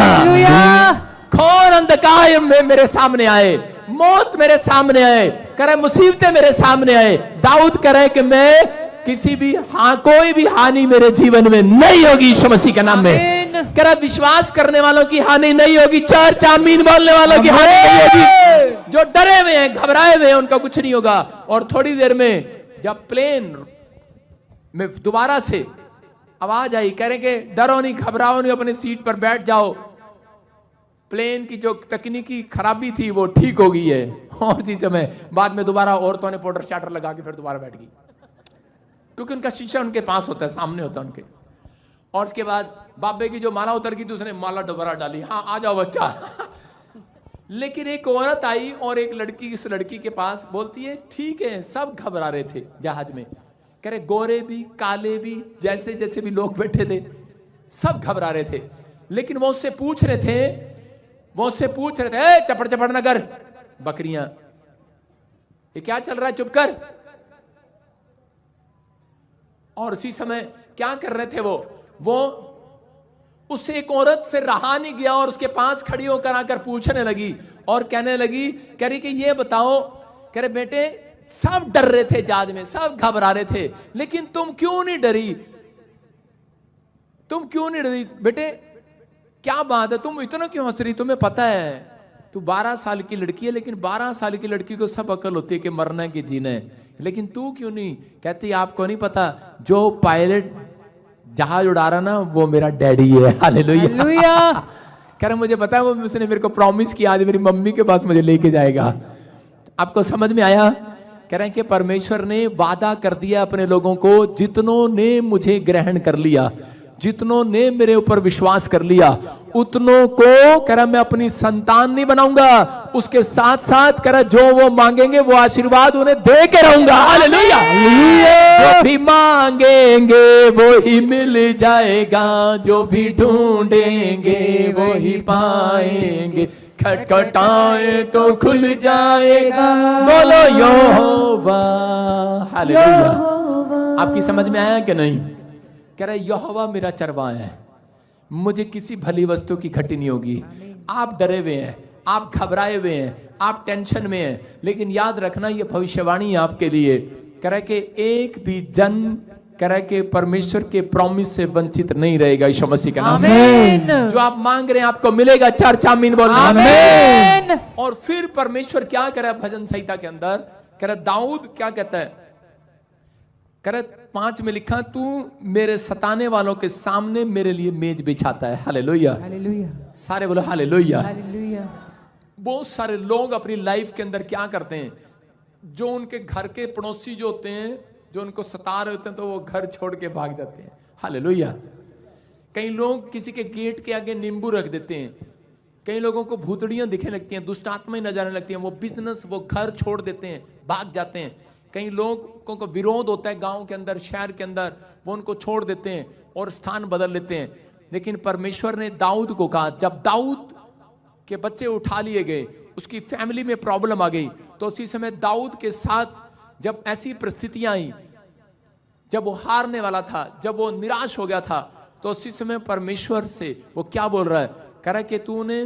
घोर अंधकार में मेरे सामने आए, मौत मेरे सामने आए, कह रहे मुसीबतें मेरे सामने आए, दाऊद कह रहे कि मैं किसी भी कोई भी हानि मेरे जीवन में नहीं होगी यीशु मसीह के नाम में। कह रहा विश्वास करने वालों की हानि नहीं होगी, चर्च आमीन बोलने वालों की हानि नहीं होगी। जो डरे हुए हैं, घबराए हुए हैं, उनका कुछ नहीं होगा। और थोड़ी देर में जब प्लेन में दोबारा से आवाज आई, कह रहे कि डरो नहीं, घबराओ नहीं, अपनी सीट पर बैठ जाओ, प्लेन की जो तकनीकी खराबी थी वो ठीक हो गई है। और इसी समय बाद में दोबारा औरतों ने पाउडर शाटर लगा के फिर दोबारा बैठ गई, क्योंकि उनका शीशा उनके पास होता है, सामने होता है उनके। और उसके बाद बाबे की जो माला उतर गई थी, उसने माला दोबारा डाली, हाँ आ जाओ बच्चा लेकिन एक औरत आई और एक लड़की इस लड़की के पास बोलती है ठीक है, सब घबरा रहे थे जहाज में, कह रहे गोरे भी काले भी जैसे जैसे भी लोग बैठे थे सब घबरा रहे थे। लेकिन वो उससे पूछ रहे थे चपड़ चपड़ न कर, बकरियां ये क्या चल रहा है, चुप कर। और उसी समय क्या कर रहे थे वो उससे एक औरत से रहा नहीं गया और उसके पास खड़ी होकर आकर पूछने लगी और कहने लगी, कह रही कि ये बताओ, कह रहे बेटे सब डर रहे थे जहाज में, सब घबरा रहे थे, लेकिन तुम क्यों नहीं डरी, तुम क्यों नहीं डरी बेटे, क्या बात है, तुम इतना क्यों हंस रही, तुम्हें पता है तू 12 साल की लड़की है, लेकिन 12 साल की लड़की को सब अकल होती है कि मरना है कि जीना है, लेकिन तू क्यों नहीं। कहती आपको नहीं पता, जो पायलट जहाज उड़ा रहा ना वो मेरा डैडी है। हालेलुया। कह रहा मुझे पता है, वो उसने मेरे को प्रॉमिस किया आज मेरी मम्मी के पास मुझे लेके जाएगा। आपको समझ में आया? कह रहे हैं कि परमेश्वर ने वादा कर दिया अपने लोगों को, जितनों ने मुझे ग्रहण कर लिया, जितनों ने मेरे ऊपर विश्वास कर लिया, उतनों को कह रहा मैं अपनी संतान नहीं बनाऊंगा, उसके साथ साथ कह रहा जो वो मांगेंगे वो आशीर्वाद उन्हें दे के रहूंगा। हालेलुया। जो भी मांगेंगे वो ही मिल जाएगा, जो भी ढूंढेंगे वो ही पाएंगे, खटखटाए तो खुल जाएगा, बोलो यहोवा। हालेलुया। आपकी समझ में आया कि नहीं? कह रहा है यहोवा मेरा चरवाहा है, मुझे किसी भली वस्तु की घटी नहीं होगी। आप डरे हुए हैं, आप घबराए हुए हैं, आप टेंशन में हैं, लेकिन याद रखना ये भविष्यवाणी है आपके लिए। कह रहा है कि एक भी जन कह रहा है कि परमेश्वर के प्रॉमिस से वंचित नहीं रहेगा यीशु मसीह के नाम में। जो आप मांग रहे हैं आपको मिलेगा। चर्च आमीन बोलना। आमीन। और फिर परमेश्वर क्या कह रहा है भजन संहिता के अंदर, कह रहा है दाऊद क्या कहता है, कह रहे 5 में लिखा, तू मेरे सताने वालों के सामने मेरे लिए मेज बिछाता है। हालेलुया, हालेलुया, सारे बोलो हालेलुया। हालेलुया। बहुत सारे लोग अपनी लाइफ के अंदर क्या करते हैं, जो उनके घर के पड़ोसी जो होते हैं, जो उनको सता रहे होते हैं, तो वो घर छोड़ के भाग जाते हैं। हालेलुया। कई लोग किसी के गेट के आगे नींबू रख देते हैं, कई लोगों को भूतड़ियां दिखने लगती हैं, दुष्ट आत्माएं नजर आने लगती हैं, वो बिजनेस, वो घर छोड़ देते हैं, भाग जाते हैं। कई लोगों को विरोध होता है गांव के अंदर, शहर के अंदर, वो उनको छोड़ देते हैं और स्थान बदल लेते हैं। लेकिन परमेश्वर ने दाऊद को कहा, जब दाऊद के बच्चे उठा लिए गए, उसकी फैमिली में प्रॉब्लम आ गई, तो उसी समय दाऊद के साथ जब ऐसी परिस्थितियां आई, जब वो हारने वाला था, जब वो निराश हो गया था, तो उसी समय परमेश्वर से वो क्या बोल रहा है, कह रहा है कि तूने,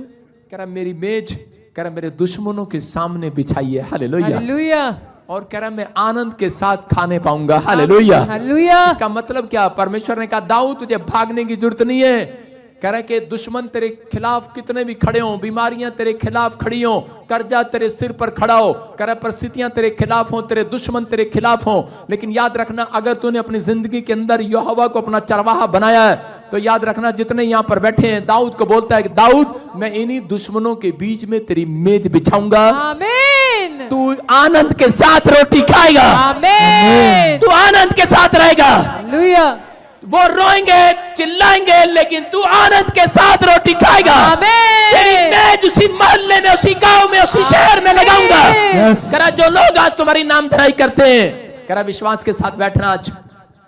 कह रहा मेरी मेज, कह रहा मेरे दुश्मनों के सामने बिछाई है। Hallelujah, hallelujah. और कह रहा मैं आनंद के साथ खाने पाऊंगा। Hallelujah, hallelujah. इसका मतलब क्या, परमेश्वर ने कहा दाऊद तुझे भागने की जरूरत नहीं है। कह रहा है कि दुश्मन तेरे खिलाफ कितने भी खड़े हों, बीमारियां तेरे खिलाफ खड़ी हों, कर्जा तेरे सिर पर खड़ा हो, कह रहा है परिस्थितियां तेरे खिलाफ हों, तेरे दुश्मन तेरे खिलाफ हों, लेकिन याद रखना, अगर तूने अपनी जिंदगी के अंदर यहोवा को अपना चरवाहा बनाया है, तो याद रखना, जितने यहां पर बैठे हैं, दाऊद को बोलता है कि दाऊद मैं इन्हीं दुश्मनों के बीच में तेरी मेज बिछाऊंगा, आमीन। तू आनंद के साथ रोटी खाएगा, आमीन। तू आनंद के साथ रहेगा। हालेलुया। वो रोएंगे, चिल्लाएंगे, लेकिन तू आनंद के साथ रोटी खाएगा। आमीन। तेरी मेज उसी मोहल्ले में, उसी गांव में, उसी शहर में लगाऊंगा। Yes. कह रहा जो लोग आज तुम्हारी नाम धराई करते हैं, कह रहा विश्वास के साथ बैठना आज,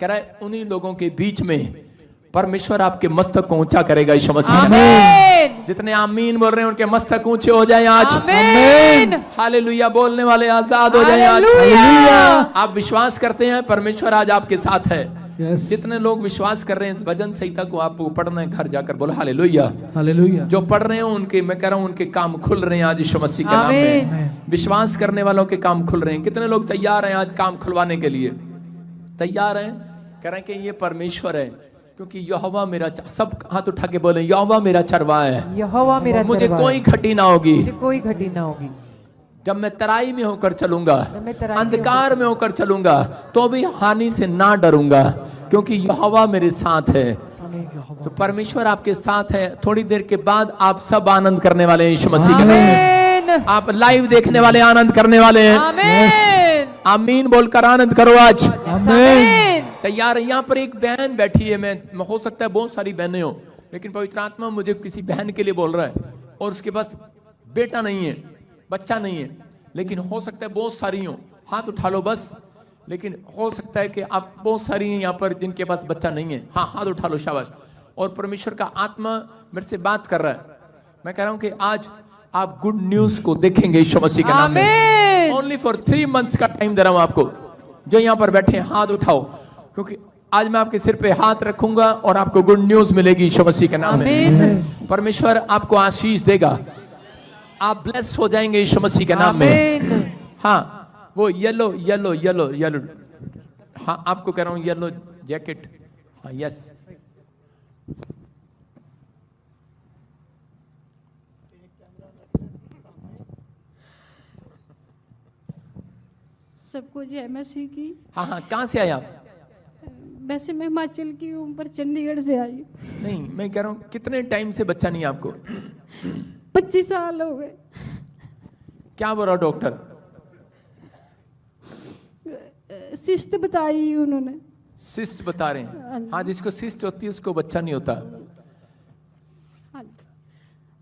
कह रहा उन्हीं लोगों के बीच में परमेश्वर आपके मस्तक को ऊंचा करेगा यीशु मसीह के नाम में। आमीन। जितने आमीन बोल रहे हैं उनके मस्तक ऊंचे हो जाए आज। आमीन। हालेलुया बोलने वाले आजाद हो जाए आज। हालेलुया। आप विश्वास करते हैं परमेश्वर आज आपके साथ है। Yes. जितने लोग विश्वास कर रहे हैं, इस भजन संहिता को आपको पढ़ना है, घर जाकर बोलो हालेलुया। हालेलुया। जो पढ़ रहे हैं उनके, मैं कह रहा हूं उनके काम खुल रहे हैं आज यीशु मसीह के नाम में। आमीन। विश्वास करने वालों के काम खुल रहे हैं। कितने लोग तैयार हैं आज काम खुलवाने के लिए? तैयार हैं? कह रहे हैं कि ये परमेश्वर है, क्योंकि यहोवा मेरा, सब हाथ उठा के बोले यहोवा मेरा चरवाहा है, यहोवा मेरा मुझे चरवाहा कोई है। घटी ना होगी। मुझे कोई घटी ना होगी। जब मैं तराई में होकर चलूंगा, जब मैं तराई में अंधकार में होकर चलूंगा, तो भी हानि से ना डरूंगा, क्योंकि यहोवा मेरे साथ है। तो परमेश्वर आपके साथ है। थोड़ी देर के बाद आप सब आनंद करने वाले हैं यीशु मसीह के नाम में। आमीन। आप लाइव देखने वाले आनंद करने वाले हैं। आमीन। आमीन बोलकर आनंद करो आज। आमीन। तैयार है? यहाँ पर एक बहन बैठी है, मैं हो सकता है बहुत सारी बहनें हो, लेकिन पवित्र आत्मा मुझे किसी बहन के लिए बोल रहा है, और उसके पास बेटा नहीं है, बच्चा नहीं है, लेकिन हो सकता है बहुत सारी हो। हाथ उठा लो बस। लेकिन हो सकता है कि आप बहुत सारी हैं यहाँ पर जिनके पास बच्चा नहीं है। हाँ, हाथ उठा लो, शाबाश। और परमेश्वर का आत्मा मेरे से बात कर रहा है। मैं कह रहा हूँ कि आज आप गुड न्यूज को देखेंगे यीशु मसीह के नाम में। आमीन। ओनली फॉर 3 months का टाइम दे रहा हूं आपको। जो यहाँ पर बैठे हैं हाथ उठाओ, क्योंकि आज मैं आपके सिर पे हाथ रखूंगा और आपको गुड न्यूज मिलेगी यीशु मसीह के नाम में। परमेश्वर आपको आशीष देगा, आप ब्लेस हो जाएंगे यीशु मसीह के नाम में। हाँ, वो येलो येलो येलो येलो, हाँ आपको कह रहा हूँ येलो जैकेट। हाँ, यस। सबको जय मसीह की। हाँ हाँ, कहाँ से आए आप? वैसे मैं हिमाचल की हूँ, पर चंडीगढ़ से आई। नहीं, मैं कह रहा हूँ कितने टाइम से बच्चा नहीं है आपको? 25 साल हो गए। क्या बोल रहा डॉक्टर? सिस्ट बताई उन्होंने। सिस्ट बता रहे हैं? हाँ, जिसको सिस्ट होती है उसको बच्चा नहीं होता।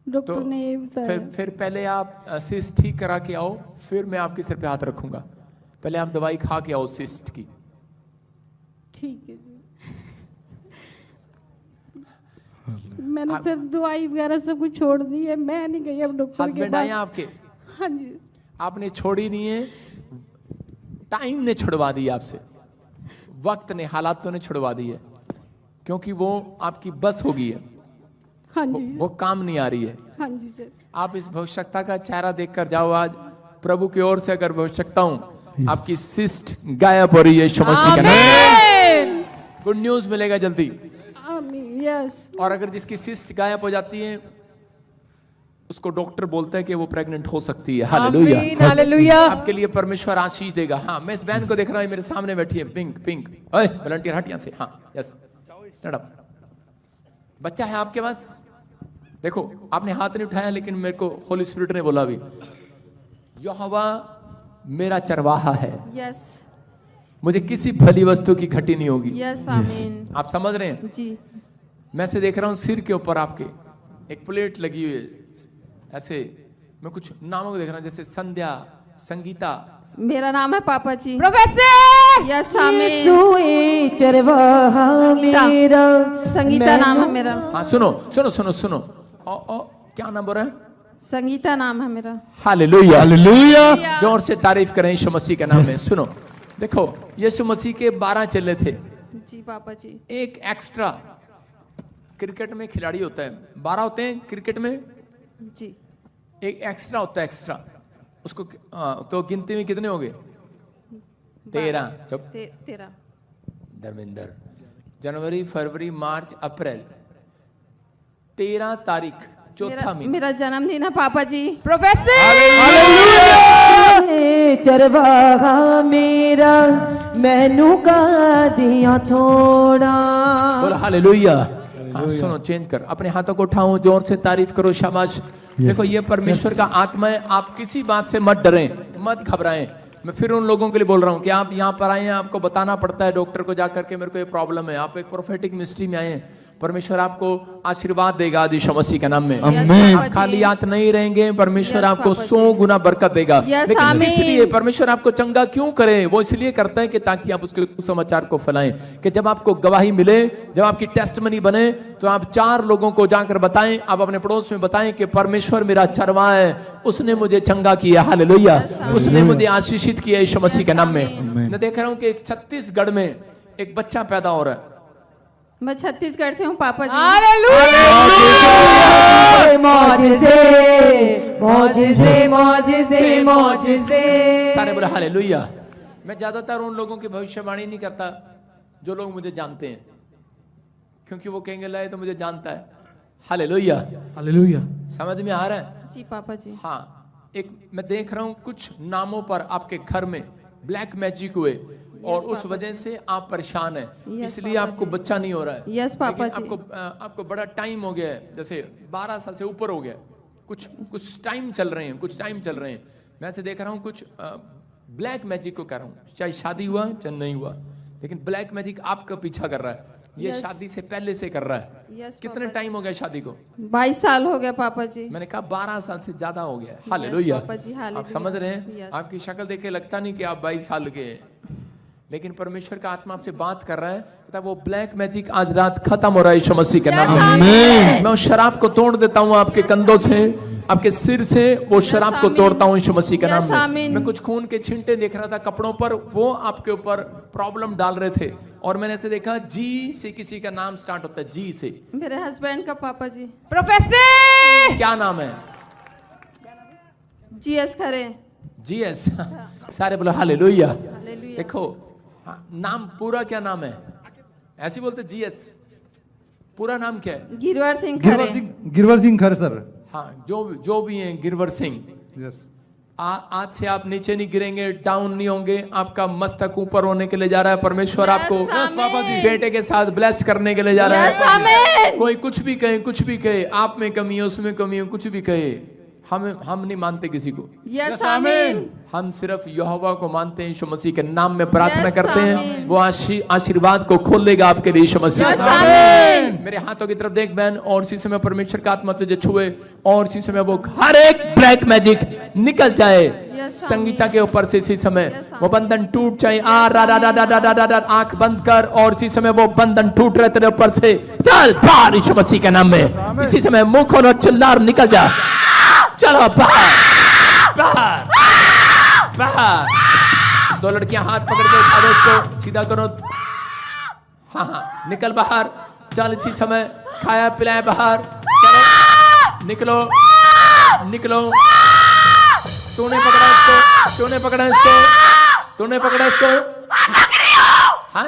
डॉक्टर तो ने ये बताया। फिर पहले आप सिस्ट ठीक करा के आओ, फिर मैं आपके सिर पे हाथ रखूंगा। पहले आप दवाई खा के आओ सिस्ट की। ठीक है जी। मैंने सर दवाई वगैरह सब कुछ छोड़ दी है, मैं नहीं गई अब डॉक्टर के हस्बैंड आए पास। आपके? हाँ जी। आपने छोड़ी नहीं है, टाइम ने छुड़वा दी आपसे, वक्त ने, हालातों ने छुड़वा दी है, क्योंकि वो आपकी बस हो गई है। हाँ जी। वो काम नहीं आ रही है। हाँ जी सर। आप इस भविष्यता का चेहरा देखकर जाओ आज। प्रभु की ओर से अगर भविष्यता हूं, आपकी सिस्ट गायब हो रही है यीशु मसीह के नाम में। गुड न्यूज मिलेगा जल्दी। आमीन। यस। और अगर जिसकी सिस्ट गायब हो जाती है, उसको डॉक्टर बोलता है कि वो प्रेग्नेंट हो सकती है। Hallelujah, hallelujah. आपके लिए परमेश्वर आशीष देगा। हाँ, मैं इस बहन को देख रहा हूँ, मेरे सामने बैठी है, पिंक पिंक। ओए वॉलंटियर हट यहाँ से। हाँ यस, स्टैंड अप। बच्चा है आपके पास? देखो, आपने हाथ नहीं उठाया, लेकिन मेरे को होली स्पिरिट ने बोला अभी, यहोवा मेरा चरवाहा है, यस मुझे किसी भली वस्तु की घटी नहीं होगी। यस आमीन। आप समझ रहे हैं? जी मैं से देख रहा हूँ सिर के ऊपर आपके एक प्लेट लगी हुई है, ऐसे मैं कुछ नामों को देख रहा हूँ, जैसे संध्या, संगीता। मेरा नाम है पापा जी। प्रोफेसर यस आमीन। यीशु चरवाहा मेरा, संगीता नाम है मेरा। हाँ सुनो सुनो सुनो सुनो, क्या नाम बोल रहे हैं? संगीता नाम है मेरा। Hallelujah, hallelujah. जोर से तारीफ करें यीशु मसीह के नाम में। सुनो, देखो, यीशु मसीह के 12 चेले थे। जी पापा जी। एक एक्स्ट्रा क्रिकेट में खिलाड़ी होता है, 12 होते हैं क्रिकेट में, जी एक एक्स्ट्रा होता है, एक्स्ट्रा उसको तो गिनती में कितने हो गए? 13। जब 13 धर्मेंद्र, जनवरी, फरवरी, मार्च, अप्रैल, 13 तारीख चौथा महीना। मेरा जन्मदिन है पापा जी। प्रोफेसर चरवाहा मेरा, मैनू का दिया थोड़ा। बोलो हालेलुया। हाँ, सुनो, चेंज कर, अपने हाथों को उठाओ, जोर से तारीफ करो, शाबाश। देखो, ये परमेश्वर का आत्मा है। आप किसी बात से मत डरें, मत घबराएं। मैं फिर उन लोगों के लिए बोल रहा हूँ कि आप यहाँ पर आए हैं, आपको बताना पड़ता है डॉक्टर को जाकर के मेरे को ये प्रॉब्लम है। आप एक प्रोफेटिक मिनिस्ट्री में आए हैं, परमेश्वर आपको आशीर्वाद देगा यीशु मसीह के नाम में। आप खाली हाथ नहीं रहेंगे, परमेश्वर आपको 100 गुना बरकत देगा। लेकिन इसलिए परमेश्वर आपको चंगा क्यों करे? वो इसलिए करता है कि ताकि आप उसके सुसमाचार को फैलाएं, कि जब आपको गवाही मिले, जब आपकी टेस्टमनी बने, तो आप 4 लोगों को जाकर बताएं, आप अपने पड़ोस में बताएं कि परमेश्वर मेरा चरवाहा है, उसने मुझे चंगा किया। हालेलुया, उसने मुझे आशीषित किया यीशु मसीह के नाम में। मैं देख रहा हूँ कि छत्तीसगढ़ में एक बच्चा पैदा हो रहा है। मैं छत्तीसगढ़ से हूँ पापा जी। सारे बोले हालेलुया। मैं ज्यादातर उन लोगों की भविष्यवाणी नहीं करता जो लोग मुझे जानते हैं, क्योंकि वो कहेंगे लाए तो मुझे जानता है। Hallelujah, hallelujah. समझ में आ रहा है? जी पापा जी। हाँ, एक मैं देख रहा हूँ कुछ नामों पर आपके घर में ब्लैक मैजिक हुए, और उस वजह से आप परेशान हैं, इसलिए आपको बच्चा नहीं हो रहा है। यस पापा जी। आपको बड़ा टाइम हो गया है, जैसे 12 साल से ऊपर हो गया, कुछ टाइम चल रहे हैं, कुछ टाइम चल रहे हैं। मैं ऐसे देख रहा हूँ कुछ ब्लैक मैजिक को कर रहा हूँ, चाहे शादी हुआ चाहे नहीं हुआ, लेकिन ब्लैक मैजिक आपका पीछा कर रहा है। ये शादी से पहले से कर रहा है। कितने टाइम हो गया शादी को? 22 साल हो गया पापा जी। मैंने कहा 12 साल से ज्यादा हो गया। हालेलुया। आप समझ रहे हैं? आपकी शक्ल देख के लगता नहीं कि आप 22 साल के हैं, लेकिन परमेश्वर का आत्मा आपसे बात कर रहा है, कहता वो ब्लैक मैजिक आज रात खत्म हो रहा है यीशु मसीह के नाम में। मैं उस शराब को तोड़ देता हूँ आपके कंधों से, आपके सिर से वो शराब को तोड़ता हूँ यीशु मसीह के नाम में। मैं कुछ खून के छींटे देख रहा था कपड़ों पर, वो आपके ऊपर प्रॉब्लम डाल रहे थे, और मैंने ऐसे देखा जी से किसी का नाम स्टार्ट होता है, जी से। मेरे हस्बैंड का पापा जी। प्रोफेसर क्या नाम है? जीएस खरे। जीएस। सारे बोलो हालेलुया। देखो, नाम पूरा क्या नाम है? ऐसे बोलते जीएस, पूरा नाम क्या है? गिरवर सिंह खरे। गिरवर सिंह खरे सर। हाँ, जो भी हैं, गिरवर सिंह। यस। आज से आप नीचे नहीं गिरेंगे, डाउन नहीं होंगे, आपका मस्तक ऊपर होने के लिए जा रहा है। परमेश्वर आपको बेटे के साथ ब्लेस करने के लिए जा रहा है। कोई कुछ भी कहे, कुछ भी कहे, आप में कमी है, उसमें कमी है, कुछ भी कहे, हम नहीं मानते किसी को। यस आमीन। हम सिर्फ यहोवा को मानते हैं। यीशु मसीह के नाम में प्रार्थना करते हैं, वो आशीर्वाद को खोल देगा आपके लिए यीशु मसीह। मेरे हाथों की तरफ देख बहन, और इसी समय परमेश्वर का आत्मा तुझे छुए, और इसी समय वो हर एक ब्लैक मैजिक निकल जाए संगीता के ऊपर से। इसी समय वो बंधन टूट जाए। आंख बंद कर, और इसी समय वो बंधन टूट रहे तेरे ऊपर से। चल बाहर यीशु मसीह के नाम में। इसी समय मुंह खोलो, चिल्लार निकल जा। चलो बाहर बाहर बाहर। 2 लड़कियां हाथ पकड़ के उठा दो, उसको सीधा करो। हाँ, निकल बाहर। चल इसी समय खाया पिलाया बाहर। चलो निकलो निकलो। तूने पकड़ा इसको, तूने पकड़ा इसको, तूने पकड़ा इसको। हाँ?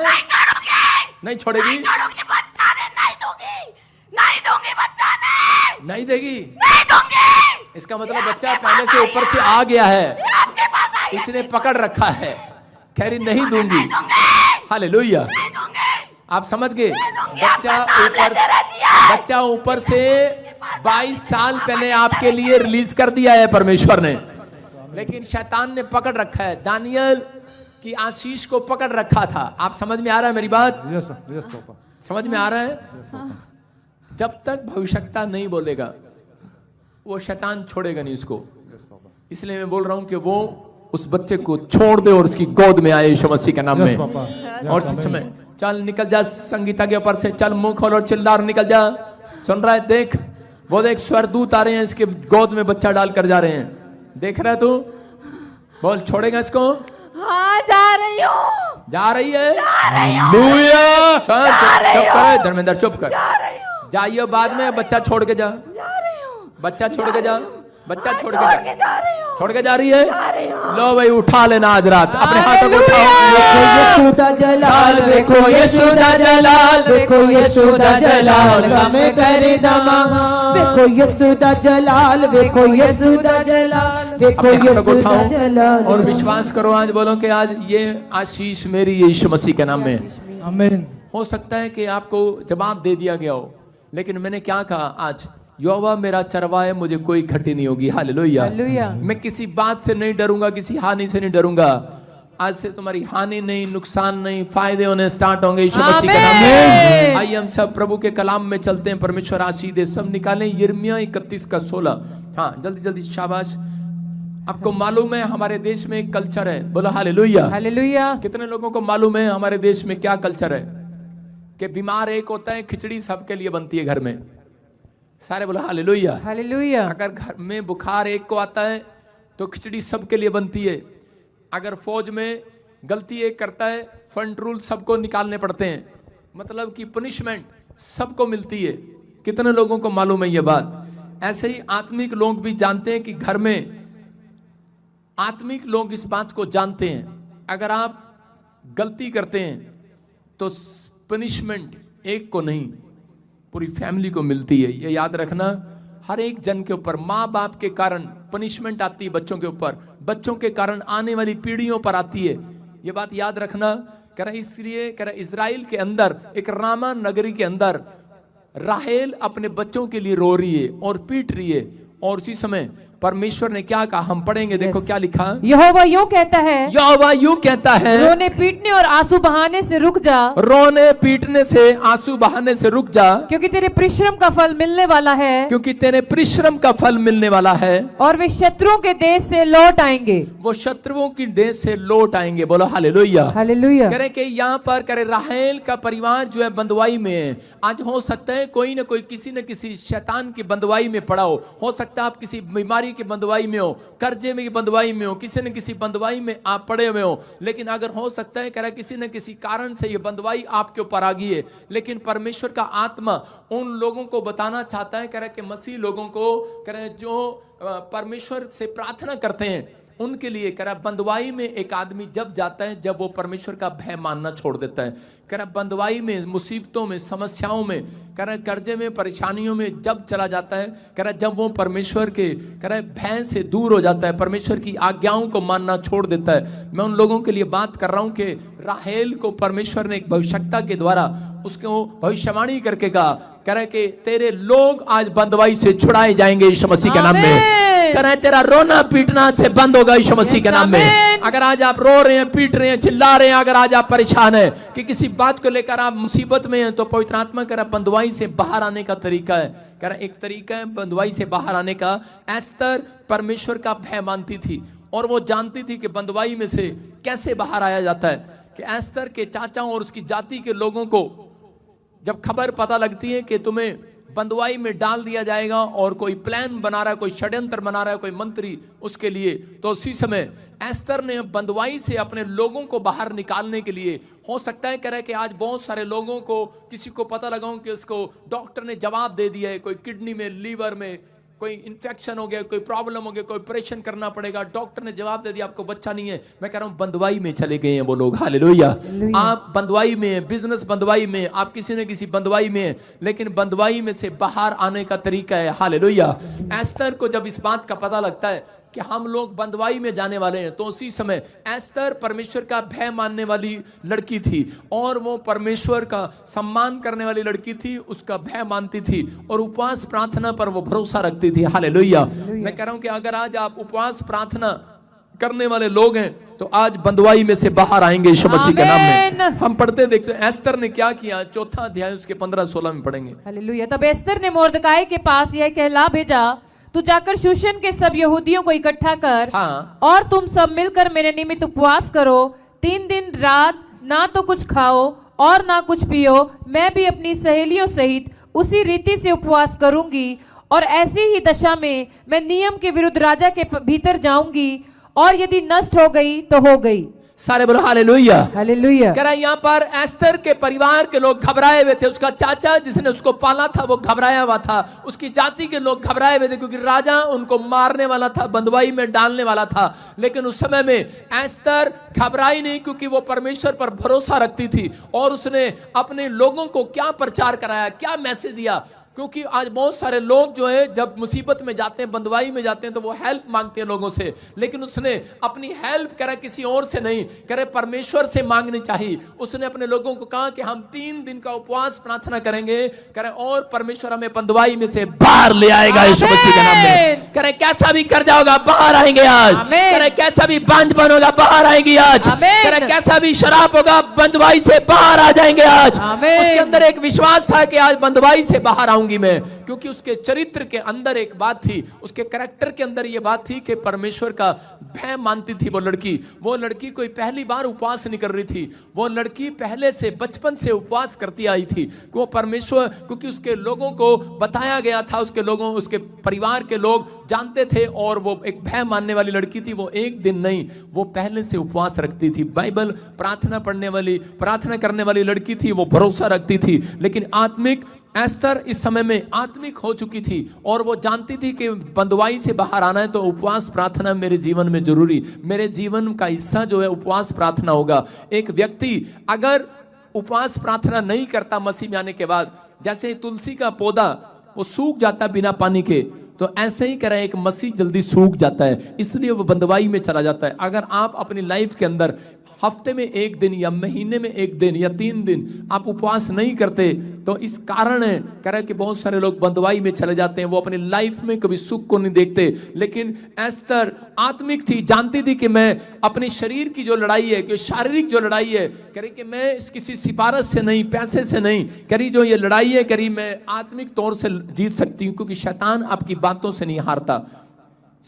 नहीं छोड़ेगी, नहीं देगी, नहीं दूंगी। इसका मतलब बच्चा पहले से ऊपर से आ गया है, इसने पकड़ रखा है, कह रही नहीं दूंगी। हालेलुया, आप समझ गए। बच्चा ऊपर से 22 साल पहले आपके लिए रिलीज कर दिया है परमेश्वर ने, लेकिन शैतान ने पकड़ रखा है। दानियल की आशीष को पकड़ रखा था। आप समझ में आ रहा है मेरी बात? Yes sir, yes papa. समझ में आ रहा है? जब तक भविष्यता नहीं बोलेगा वो शैतान छोड़ेगा नहीं उसको। इसलिए मैं बोल रहा हूं कि वो उस बच्चे को छोड़ दे और उसकी गोद में आए यीशु मसीह के नाम में। और इस समय चल निकल जा संगीता के ऊपर से, चल मुंह खोल और चिल्ला और निकल जा। सुन रहा है? देख वो देख स्वर्गदूत आ रहे हैं, इसके गोद में बच्चा डाल कर जा रहे हैं। देख रहा है तू? बोल छोड़ेगा इसको? हाँ जा रही हूँ। जा रही है? हालेलुया। चुप कर धर्मेंद्र, चुप कर। जाइए बाद में, बच्चा छोड़ के जा। बच्चा छोड़ के जा, बच्चा छोड़ के जा, छोड़ के जा रही है। लो भाई उठा लेना आज रात, अपने हाथों को उठाओ। देखो यीशु जलाल, देखो यीशु जलाल, देखो यीशु जलाल, हमें करे दमा। देखो यीशु जलाल, देखो यीशु जलाल, देखो यीशु जलाल। और विश्वास करो, आज बोलो कि आज ये आशीष मेरी यीशु मसीह के नाम में। आमीन। हो सकता है कि आपको जवाब दे दिया गया हो, लेकिन मैंने क्या कहा आज? यहोवा मेरा चरवाहा है, मुझे कोई घटी नहीं होगी। हालेलुया। मैं किसी बात से नहीं डरूंगा, किसी हानि से नहीं डरूंगा। आज से तुम्हारी हानि नहीं, नुकसान नहीं, फायदे होने स्टार्ट होंगे यीशु मसीह के नाम में। आइए हम सब प्रभु के कलाम में चलते हैं। परमेश्वर आशीष दे। सब निकालें यिर्मयाह 31:16। हाँ जल्दी जल्दी, शाबाश। आपको मालूम है हमारे देश में एक कल्चर है, बोलो हालेलुया। हालेलुया। कितने लोगों को मालूम है हमारे देश में क्या कल्चर है? कि बीमार एक होता है, खिचड़ी सबके लिए बनती है घर में। सारे बोलो हालेलुया। हालेलुया। अगर घर में बुखार एक को आता है तो खिचड़ी सबके लिए बनती है। अगर फौज में गलती एक करता है, फंड रूल सबको निकालने पड़ते हैं, मतलब कि पनिशमेंट सबको मिलती है। कितने लोगों को मालूम है ये बात? ऐसे ही आत्मिक लोग भी जानते हैं कि घर में, आत्मिक लोग इस बात को जानते हैं, अगर आप गलती करते हैं तो पनिशमेंट एक को नहीं पूरी फैमिली को मिलती है। ये याद रखना, हर एक जन के ऊपर, माँ बाप के कारण पनिशमेंट आती है, बच्चों के ऊपर, बच्चों के कारण आने वाली पीढ़ियों पर आती है। ये बात याद रखना। कह रहा इसलिए कह रहा इजराइल के अंदर एक रामा नगरी के अंदर राहेल अपने बच्चों के लिए रो रही है और पीट रही है, और उसी समय परमेश्वर ने क्या कहा हम पढ़ेंगे। देखो क्या लिखा। यहोवा यूं कहता है, यहोवा यूं कहता है, रोने पीटने और आंसू बहाने से रुक जा। रोने पीटने से आंसू बहाने से रुक जा, क्योंकि तेरे परिश्रम का फल मिलने वाला है। क्योंकि तेरे परिश्रम का फल मिलने वाला है। और वे शत्रुओं के देश से लौट आएंगे। वो शत्रुओं की देश से लौट आएंगे। बोलो हालेलुया। हालेलुया। कह रहे कि यहाँ पर कह रहे राहेल का परिवार जो है बंदवाई में है। आज हो सकता है कोई ना कोई किसी न किसी शैतान की बंदवाई में पड़ा हो सकता है आप किसी बीमारी की बंदवाई में हो, कर्जे में बंदवाई में हो, किसी न किसी बंदवाई में आप पड़े हुए हो। लेकिन अगर हो सकता है कह रहा किसी न किसी कारण से ये बंदवाई आपके ऊपर आ गई है, लेकिन परमेश्वर का आत्मा उन लोगों को बताना चाहता है, कह रहा कि मसीह लोगों को, कह रहे जो परमेश्वर से प्रार्थना करते हैं उनके लिए, कह रहा बंदवाई में एक आदमी जब जाता है जब वो परमेश्वर का भय मानना छोड़ देता है। कह रहा बंदवाई में, मुसीबतों में, समस्याओं में, कह रहा कर्जे में, परेशानियों में जब चला जाता है, कह रहा जब वो परमेश्वर के कह रहा भय से दूर हो जाता है, परमेश्वर की आज्ञाओं को मानना छोड़ देता है। मैं उन लोगों के लिए बात कर रहा हूं कि राहेल को परमेश्वर ने एक भविष्यता के द्वारा उसको भविष्यवाणी करके कहा, कह रहा कि तेरे लोग आज बंदवाई से छुड़ाए जाएंगे यीशु मसीह के नाम में। कह रहा है तेरा रोना पीटना से बंद होगा यीशु मसीह के नाम में। अगर आज आप रो रहे हैं, पीट रहे हैं, चिल्ला रहे हैं, अगर आज आप परेशान हैं कि किसी बात को लेकर आप मुसीबत में हैं, तो पवित्र आत्मा कह रहा बंदवाई से बाहर आने का तरीका है। कह रहा एक तरीका है बंदवाई से बाहर आने का। एस्तर परमेश्वर का भय मानती थी और वो जानती थी कि बंदवाई में से कैसे बाहर आया जाता है। कि एस्तर के चाचाओं और उसकी जाति के लोगों को जब खबर पता लगती है कि तुम्हें बंदवाई में डाल दिया जाएगा और कोई प्लान बना रहा है, कोई षड्यंत्र बना रहा है, कोई मंत्री उसके लिए, तो उसी समय एस्तर ने बंदवाई से अपने लोगों को बाहर निकालने के लिए, हो सकता है कह रहा है कि आज बहुत सारे लोगों को, किसी को पता लगा कि उसको डॉक्टर ने जवाब दे दिया है, कोई किडनी में, लीवर में, कोई इन्फेक्शन हो गया, कोई प्रॉब्लम हो गया, कोई ऑपरेशन करना पड़ेगा, डॉक्टर ने जवाब दे दिया आपको बच्चा नहीं है। मैं कह रहा हूं बंदवाई में चले गए हैं वो लोग, हालेलुया। आप बंदवाई में हैं, बिजनेस बंदवाई में, आप किसी न किसी बंदवाई में हैं, लेकिन बंदवाई में से बाहर आने का तरीका है, हालेलुया। एस्तर को जब इस बात का पता लगता है कि हम लोग बंदवाई में जाने वाले हैं, तो उसी समय एस्तर परमेश्वर का भय मानने वाली लड़की थी और वो परमेश्वर का सम्मान करने वाली लड़की थी, उसका भय मानती थी और उपवास प्रार्थना पर वो भरोसा रखती थी, हालेलुया। मैं कह रहा हूं कि अगर आज आप उपवास प्रार्थना करने वाले लोग हैं तो आज बंदवाई में से बाहर आएंगे यीशु मसीह के नाम में। हम पढ़ते देखते हैं एस्तर ने क्या किया, चौथा अध्याय उसके 15-16 में पढ़ेंगे। हालेलुया। तब एस्तर ने मोर्दकाई के पास यह कहला भेजा, तू जाकर शूशन के सब यहूदियों को इकट्ठा कर, हाँ। और तुम सब मिलकर मेरे निमित्त उपवास करो, 3 दिन रात ना तो कुछ खाओ और ना कुछ पियो। मैं भी अपनी सहेलियों सहित उसी रीति से उपवास करूंगी, और ऐसी ही दशा में मैं नियम के विरुद्ध राजा के भीतर जाऊंगी, और यदि नष्ट हो गई तो हो गई। सारे बोलो हालेलुया। हालेलुया। कह रहा है यहाँ पर एस्तर के परिवार के लोग घबराए हुए थे, उसका चाचा जिसने उसको पाला था वो घबराया हुआ था, उसकी जाति के लोग घबराए हुए थे क्योंकि राजा उनको मारने वाला था, बंदवाई में डालने वाला था। लेकिन उस समय में एस्तर घबराई नहीं क्योंकि वो परमेश्वर पर भरोसा रखती थी और उसने अपने लोगों को क्या प्रचार कराया, क्या मैसेज दिया। क्योंकि आज बहुत सारे लोग जो है जब मुसीबत में जाते हैं, बंदवाई में जाते हैं, तो वो हेल्प मांगते हैं लोगों से, लेकिन उसने अपनी हेल्प करा किसी और से नहीं, करे परमेश्वर से मांगनी चाहिए। उसने अपने लोगों को कहा कि हम 3 दिन का उपवास प्रार्थना करेंगे, करे और परमेश्वर हमें बंदवाई में से बाहर ले आएगा यीशु मसीह के नाम में। करे कैसा भी कर जाओगा बाहर आएंगे आज, करे कैसा भी बांझपन होगा बाहर आएंगी आज, करे कैसा भी शराब होगा बंदवाई से बाहर आ जाएंगे आज। उसके अंदर एक विश्वास था कि आज बंदवाई से बाहर आऊंगी मैं, क्योंकि उसके चरित्र के अंदर एक बात थी, उसके कैरेक्टर के अंदर यह बात थी कि परमेश्वर का भय मानती थी वो लड़की कोई पहली बार उपवास नहीं कर रही थी, वो लड़की पहले से बचपन से उपवास करती आई थी। वो परमेश्वर, क्योंकि उसके लोगों को बताया गया था, उसके परिवार के लोग जानते थे, और वो एक भय मानने वाली लड़की थी। वो एक दिन नहीं, वो पहले से उपवास रखती थी, बाइबल प्रार्थना करने वाली लड़की थी, वो भरोसा रखती थी। लेकिन आत्मिक एस्तर इस समय में आत्मिक हो चुकी थी और वो जानती थी कि बंदवाई से बाहर आना है तो उपवास प्रार्थना मेरे जीवन में जरूरी, मेरे जीवन का हिस्सा जो है उपवास प्रार्थना होगा। एक व्यक्ति अगर उपवास प्रार्थना नहीं करता मसीह में आने के बाद, जैसे तुलसी का पौधा वो सूख जाता बिना पानी के, तो ऐसे ही करें एक मसीह जल्दी सूख जाता है, इसलिए वो बंदवाई में चला जाता है। अगर आप अपनी लाइफ के अंदर हफ्ते में 1 दिन या महीने में 1 दिन या 3 दिन आप उपवास नहीं करते, तो इस कारण है कह रहे कि बहुत सारे लोग बंदवाई में चले जाते हैं, वो अपनी लाइफ में कभी सुख को नहीं देखते। लेकिन एस्तर आत्मिक थी, जानती थी कि मैं अपने शरीर की जो लड़ाई है, कि शारीरिक जो लड़ाई है, कह रही कि मैं किसी सिफारिश से नहीं, पैसे से नहीं, कह रही जो ये लड़ाई है, कह रही मैं आत्मिक तौर से जीत सकती हूँ, क्योंकि शैतान आपकी बातों से नहीं हारता,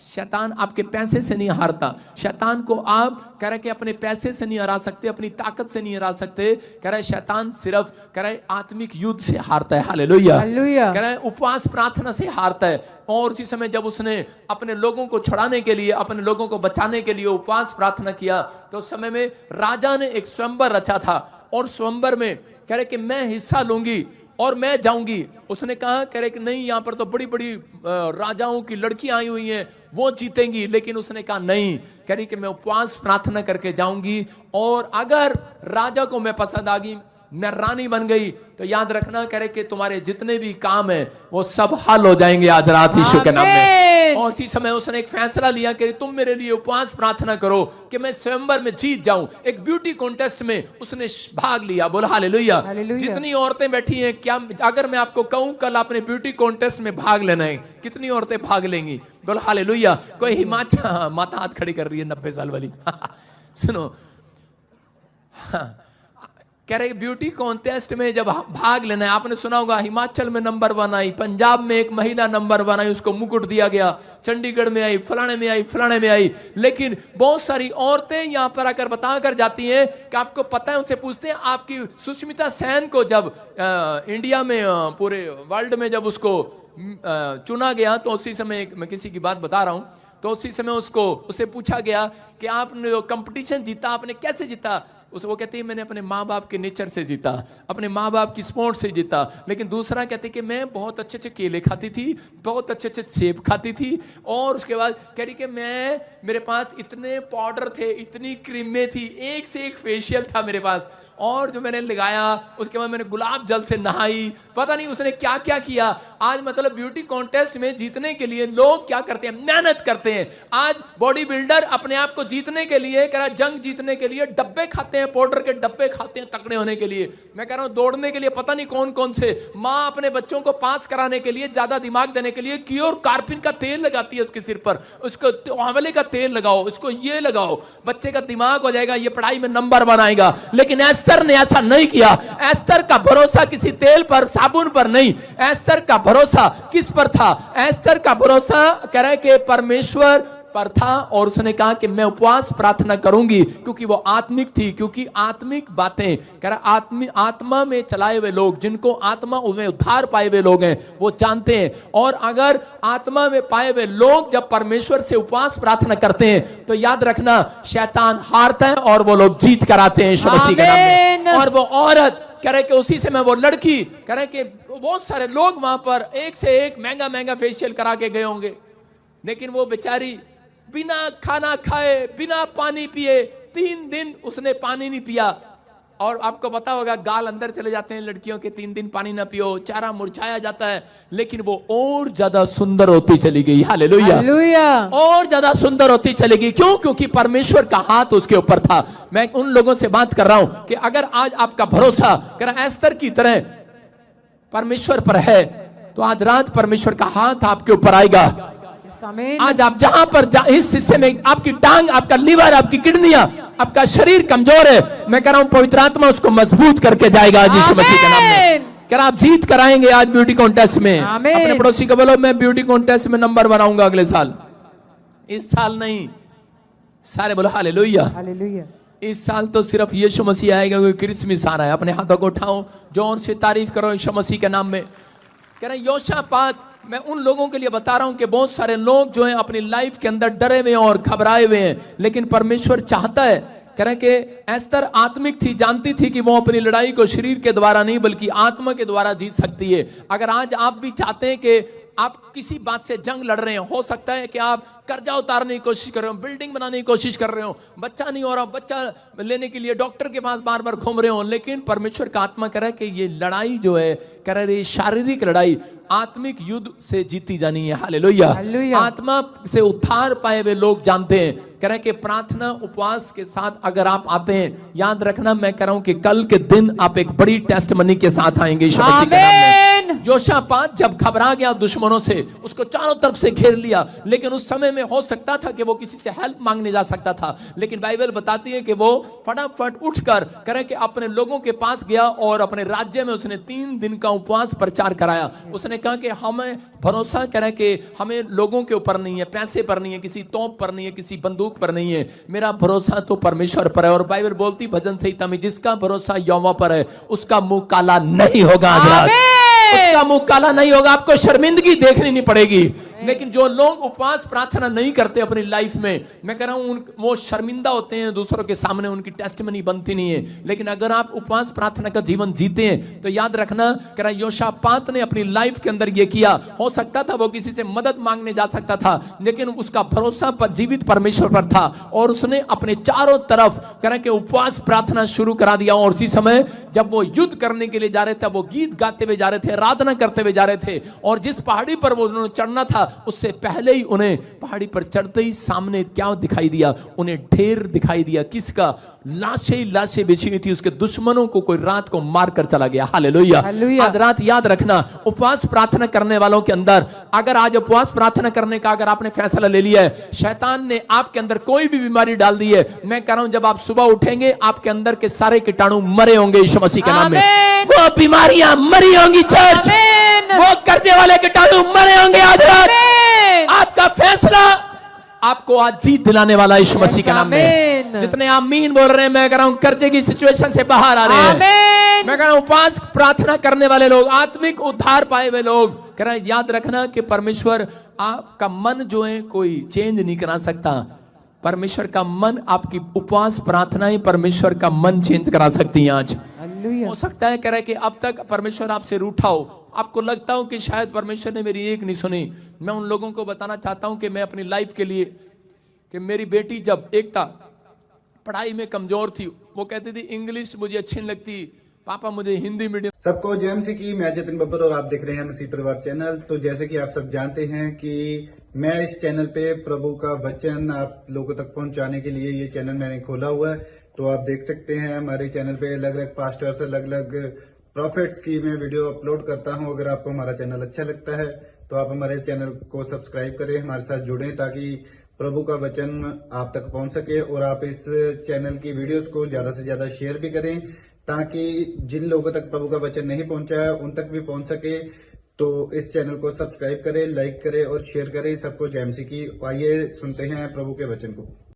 शैतान आपके पैसे से नहीं हारता। शैतान को आप कह रहे कि अपने पैसे से नहीं हरा सकते, अपनी ताकत से नहीं हरा सकते, कह रहे शैतान सिर्फ कह रहे आत्मिक युद्ध से हारता है, हालेलुया। कह रहे उपवास प्रार्थना से हारता है। और उसी समय जब उसने अपने लोगों को छुड़ाने के लिए, अपने लोगों को बचाने के लिए उपवास प्रार्थना किया, तो उस समय में राजा ने एक स्वयंवर रचा था और स्वयंवर में कह रहे कि मैं हिस्सा लूंगी और मैं जाऊंगी। उसने कहा कह रहे कि नहीं, यहाँ पर तो बड़ी बड़ी राजाओं की लड़कियां आई हुई हैं, वो जीतेंगी। लेकिन उसने कहा नहीं, कह रही कि मैं उपवास प्रार्थना करके जाऊंगी, और अगर राजा को मैं पसंद आ गई, मैं रानी बन गई, तो याद रखना कह रहे कि तुम्हारे जितने भी काम है वो सब हल हो जाएंगे आज रात यीशु के नाम में। और इसी समय उसने एक फैसला लिया कि तुम मेरे लिए उपवास प्रार्थना करो कि मैं स्वयंवर में जीत जाऊं। एक ब्यूटी कॉन्टेस्ट में उसने भाग लिया, बोला हालेलुया। जितनी औरतें बैठी हैं, क्या अगर मैं आपको कहूं कल आपने ब्यूटी कॉन्टेस्ट में भाग लेना है, कितनी औरतें भाग लेंगी? बोला हालेलुया। कोई हिमाचल माता हाथ खड़ी कर रही है 90 साल वाली सुनो, कह रहे ब्यूटी कॉन्टेस्ट में जब भाग लेना है, आपने सुना होगा हिमाचल में नंबर 1 आई, पंजाब में एक महिला नंबर 1 आई, उसको मुकुट दिया गया, चंडीगढ़ में आई, फलाने में आई, फलाने में आई। लेकिन बहुत सारी औरतें यहां पर आकर बता कर जाती हैं कि आपको पता है, उनसे पूछते हैं आपकी सुष्मिता सेन को जब इंडिया में पूरे वर्ल्ड में जब उसको चुना गया, तो उसी समय मैं किसी की बात बता रहा हूं, तो उसी समय उससे पूछा गया कि आपने कंपटीशन जीता, आपने कैसे जीता? उस वो कहती है मैंने अपने माँ बाप के नेचर से जीता, अपने माँ बाप की स्पोर्ट से जीता। लेकिन दूसरा कहती कि मैं बहुत अच्छे अच्छे केले खाती थी, बहुत अच्छे अच्छे सेब खाती थी, और उसके बाद कह रही कि मेरे पास इतने पाउडर थे, इतनी क्रीमें थी, एक से एक फेशियल था मेरे पास, और जो मैंने लगाया उसके बाद मैंने गुलाब जल से नहाई, पता नहीं उसने क्या क्या किया। आज मतलब ब्यूटी कॉन्टेस्ट में जीतने के लिए लोग क्या करते हैं, मेहनत करते हैं। आज बॉडी बिल्डर अपने आप को जीतने के लिए, कह रहा जंग जीतने के लिए डब्बे खाते हैं, पाउडर के डब्बे खाते हैं तगड़े होने के लिए। मैं कह रहा हूं दौड़ने के लिए पता नहीं कौन कौन से। माँ अपने बच्चों को पास कराने के लिए, ज्यादा दिमाग देने के लिए क्योर कार्पिन का तेल लगाती है उसके सिर पर, उसको आंवले का तेल लगाओ, उसको ये लगाओ, बच्चे का दिमाग हो जाएगा, ये पढ़ाई में नंबर बनाएगा। लेकिन एस्तर ने ऐसा नहीं किया। एस्तर का भरोसा किसी तेल पर, साबुन पर नहीं, एस्तर का भरोसा किस पर था? एस्तर का भरोसा कह रहा है कि परमेश्वर पर था, और उसने कहा कि मैं उपवास प्रार्थना करूंगी, क्योंकि वो आत्मिक थी, क्योंकि आत्मिक बातें कह रहा आत्मा में चलाए हुए लोग, जिनको आत्मा में उद्धार पाए हुए लोग हैं, वो जानते हैं। और अगर आत्मा में पाए हुए लोग जब परमेश्वर से उपवास प्रार्थना करते हैं तो याद रखना शैतान हारता है और वो लोग जीत कर आते हैं यीशु मसीह के नाम में। और वो औरत कह रहे कि उसी समय वो लड़की कह रहे कि बहुत सारे लोग वहां पर एक से एक महंगा महंगा फेशियल करा के गए होंगे, लेकिन वो बेचारी बिना खाना खाए, बिना पानी पिए 3 दिन उसने पानी नहीं पिया। और आपको पता होगा गाल अंदर चले जाते हैं लड़कियों के, 3 दिन पानी ना पियो, चेहरा मुरझाया जाता है। लेकिन वो और ज्यादा सुंदर होती चली गई, हालेलुया, और ज्यादा सुंदर होती चली गई। क्यों? क्योंकि परमेश्वर का हाथ उसके ऊपर था। मैं उन लोगों से बात कर रहा हूं कि अगर आज आपका भरोसा कर एस्तर की तरह परमेश्वर पर है, तो आज रात परमेश्वर का हाथ आपके ऊपर आएगा। आज आप जहां पर इस हिस्से में आपकी टांग, आपका लीवर, आपकी किडनियां, आपका शरीर कमजोर है, मैं कह रहा हूं पवित्र आत्मा उसको मजबूत करके जाएगा यीशु मसीह के नाम में। कह रहा आप जीत कराएंगे आज ब्यूटी कॉन्टेस्ट में। अपने पड़ोसी को बोलो मैं ब्यूटी कॉन्टेस्ट में नंबर बनाऊंगा अगले साल। इस साल नहीं, सारे बोलो हालेलुया, हालेलुया। इस साल तो सिर्फ यीशु मसीह आएगा, क्योंकि क्रिसमस आ रहा है। अपने हाथों को उठाओ, जोर से तारीफ करो यीशु मसीह के नाम में। कह रहे योशापात, मैं उन लोगों के लिए बता रहा हूं कि बहुत सारे लोग जो हैं अपनी लाइफ के अंदर डरे हुए और घबराए हुए हैं, लेकिन परमेश्वर चाहता है। कह रहे कि एस्तर आत्मिक थी, जानती थी कि वो अपनी लड़ाई को शरीर के द्वारा नहीं बल्कि आत्मा के द्वारा जीत सकती है। अगर आज आप भी चाहते हैं कि आप किसी बात से जंग लड़ रहे हैं, हो सकता है कि आप कर्जा उतारने की कोशिश कर रहे हो, बिल्डिंग बनाने की कोशिश कर रहे हो, बच्चा नहीं हो रहा, बच्चा लेने के लिए डॉक्टर के पास बार बार घूम रहे हो, लेकिन परमेश्वर का आत्मा कह रहा है कि ये लड़ाई जो है, कह रहा है शारीरिक लड़ाई आत्मिक युद्ध से जीती जानी है, हालेलुया। आत्मा से उद्धार पाए हुए लोग जानते हैं। कह रहे हैं कि प्रार्थना उपवास के साथ अगर आप आते हैं, याद रखना मैं कह रहा हूं कि कल के दिन आप एक बड़ी टेस्टमनी के साथ आएंगे यीशु मसीह के नाम में। योशापात जब घबरा गया दुश्मनों से, उसको चारों तरफ से घेर लिया, लेकिन उस समय में हो सकता था कि वो किसी से हेल्प मांगने जा सकता था, लेकिन बाइबल बताती है कि वो फटाफट उठकर कह रहे कि अपने लोगों के पास गया और अपने राज्य में उसने 3 दिन का उपवास प्रचार कराया। उसने कहा कि हमें भरोसा करें कि हमें लोगों के ऊपर नहीं है, पैसे पर नहीं है, किसी तोप पर नहीं है, किसी बंदूक पर नहीं है, मेरा भरोसा तो परमेश्वर पर है। और बाइबल बोलती भजन संहिता में, जिसका भरोसा यहोवा पर है उसका मुंह काला नहीं होगा, उसका मुंह काला नहीं होगा, आपको शर्मिंदगी देखनी नहीं पड़ेगी। लेकिन जो लोग उपवास प्रार्थना नहीं करते अपनी लाइफ में, मैं कह रहा हूं वो शर्मिंदा होते हैं, दूसरों के सामने उनकी टेस्टमनी बनती नहीं है। लेकिन अगर आप उपवास प्रार्थना का जीवन जीते हैं तो याद रखना, कह रहा योशापात ने अपनी लाइफ के अंदर ये किया। हो सकता था वो किसी से मदद मांगने जा सकता था, लेकिन उसका भरोसा पर जीवित परमेश्वर पर था और उसने अपने चारों तरफ कह रहा कि उपवास प्रार्थना शुरू करा दिया। और उसी समय जब वो युद्ध करने के लिए जा रहे थे, वो गीत गाते हुए जा रहे थे, आराधना करते हुए जा रहे थे, और जिस पहाड़ी पर वो उन्होंने चढ़ना था उससे पहले ही उन्हें पहाड़ी पर चढ़ते ही सामने क्या दिखाई दिया? उन्हें ढेर दिखाई दिया। किसका? लाशें ही लाशें बिछी हुई थी, उसके दुश्मनों को कोई रात को मार कर चला गया। हालेलुया। आज रात याद रखना, उपवास प्रार्थना करने वालों के अंदर, अगर आज उपवास प्रार्थना करने का अगर आपने फैसला ले लिया है, शैतान ने आपके अंदर कोई भी बीमारी डाल दी है, मैं कह रहा हूं जब आप सुबह उठेंगे आपके अंदर के सारे कीटाणु मरे होंगे यीशु मसीह के नाम में। वो बीमारियां मरी होंगी चर्च, वो कर्जे वाले कीटाणु मरे होंगे। आज रात आपका फैसला आपको आज जीत दिलाने वाला यीशु मसीह के नाम में। जितने आमीन बोल रहे हैं, मैं कह रहा हूं कर्जे की सिचुएशन से बाहर आ रहे हैं। मैं कह रहा हूं उपवास प्रार्थना करने वाले लोग, आत्मिक उद्धार पाए हुए लोग, कह रहा है याद रखना कि परमेश्वर आपका मन जो है कोई चेंज नहीं करा सकता, परमेश्वर का मन, आपकी उपवास प्रार्थनाएं परमेश्वर का मन चेंज करा सकती हैं आज। हालेलुया। हो सकता है कह रहे कि अब तक परमेश्वर आपसे रूठा हो, आपको लगता हो कि शायद परमेश्वर ने मेरी एक नहीं सुनी। मैं उन लोगों को बताना चाहता हूं कि मैं अपनी लाइफ के लिए, कि मेरी बेटी जब एक था पढ़ाई में कमजोर थी, वो कहती थी इंग्लिश मुझे अच्छी नहीं लगती, पापा मुझे हिंदी मीडियम। सबको जय मसीह की। मैं जतिन बब्बर और आप देख रहे हैं मसीह परिवार चैनल। तो जैसे कि आप सब जानते हैं कि मैं इस चैनल पे प्रभु का वचन आप लोगों तक पहुंचाने के लिए ये चैनल मैंने खोला हुआ है। तो आप देख सकते हैं हमारे चैनल पे अलग अलग पास्टर्स, अलग अलग प्रॉफिट्स की मैं वीडियो अपलोड करता हूं। अगर आपको हमारा चैनल अच्छा लगता है तो आप हमारे चैनल को सब्सक्राइब करें, हमारे साथ जुड़ें, ताकि प्रभु का वचन आप तक पहुंच सके। और आप इस चैनल की वीडियोस को ज्यादा से ज्यादा शेयर भी करें, ताकि जिन लोगों तक प्रभु का वचन नहीं पहुंचा है उन तक भी पहुंच सके। तो इस चैनल को सब्सक्राइब करें, लाइक करें और शेयर करें। सबको जय मसीह की। आइए सुनते हैं प्रभु के वचन को।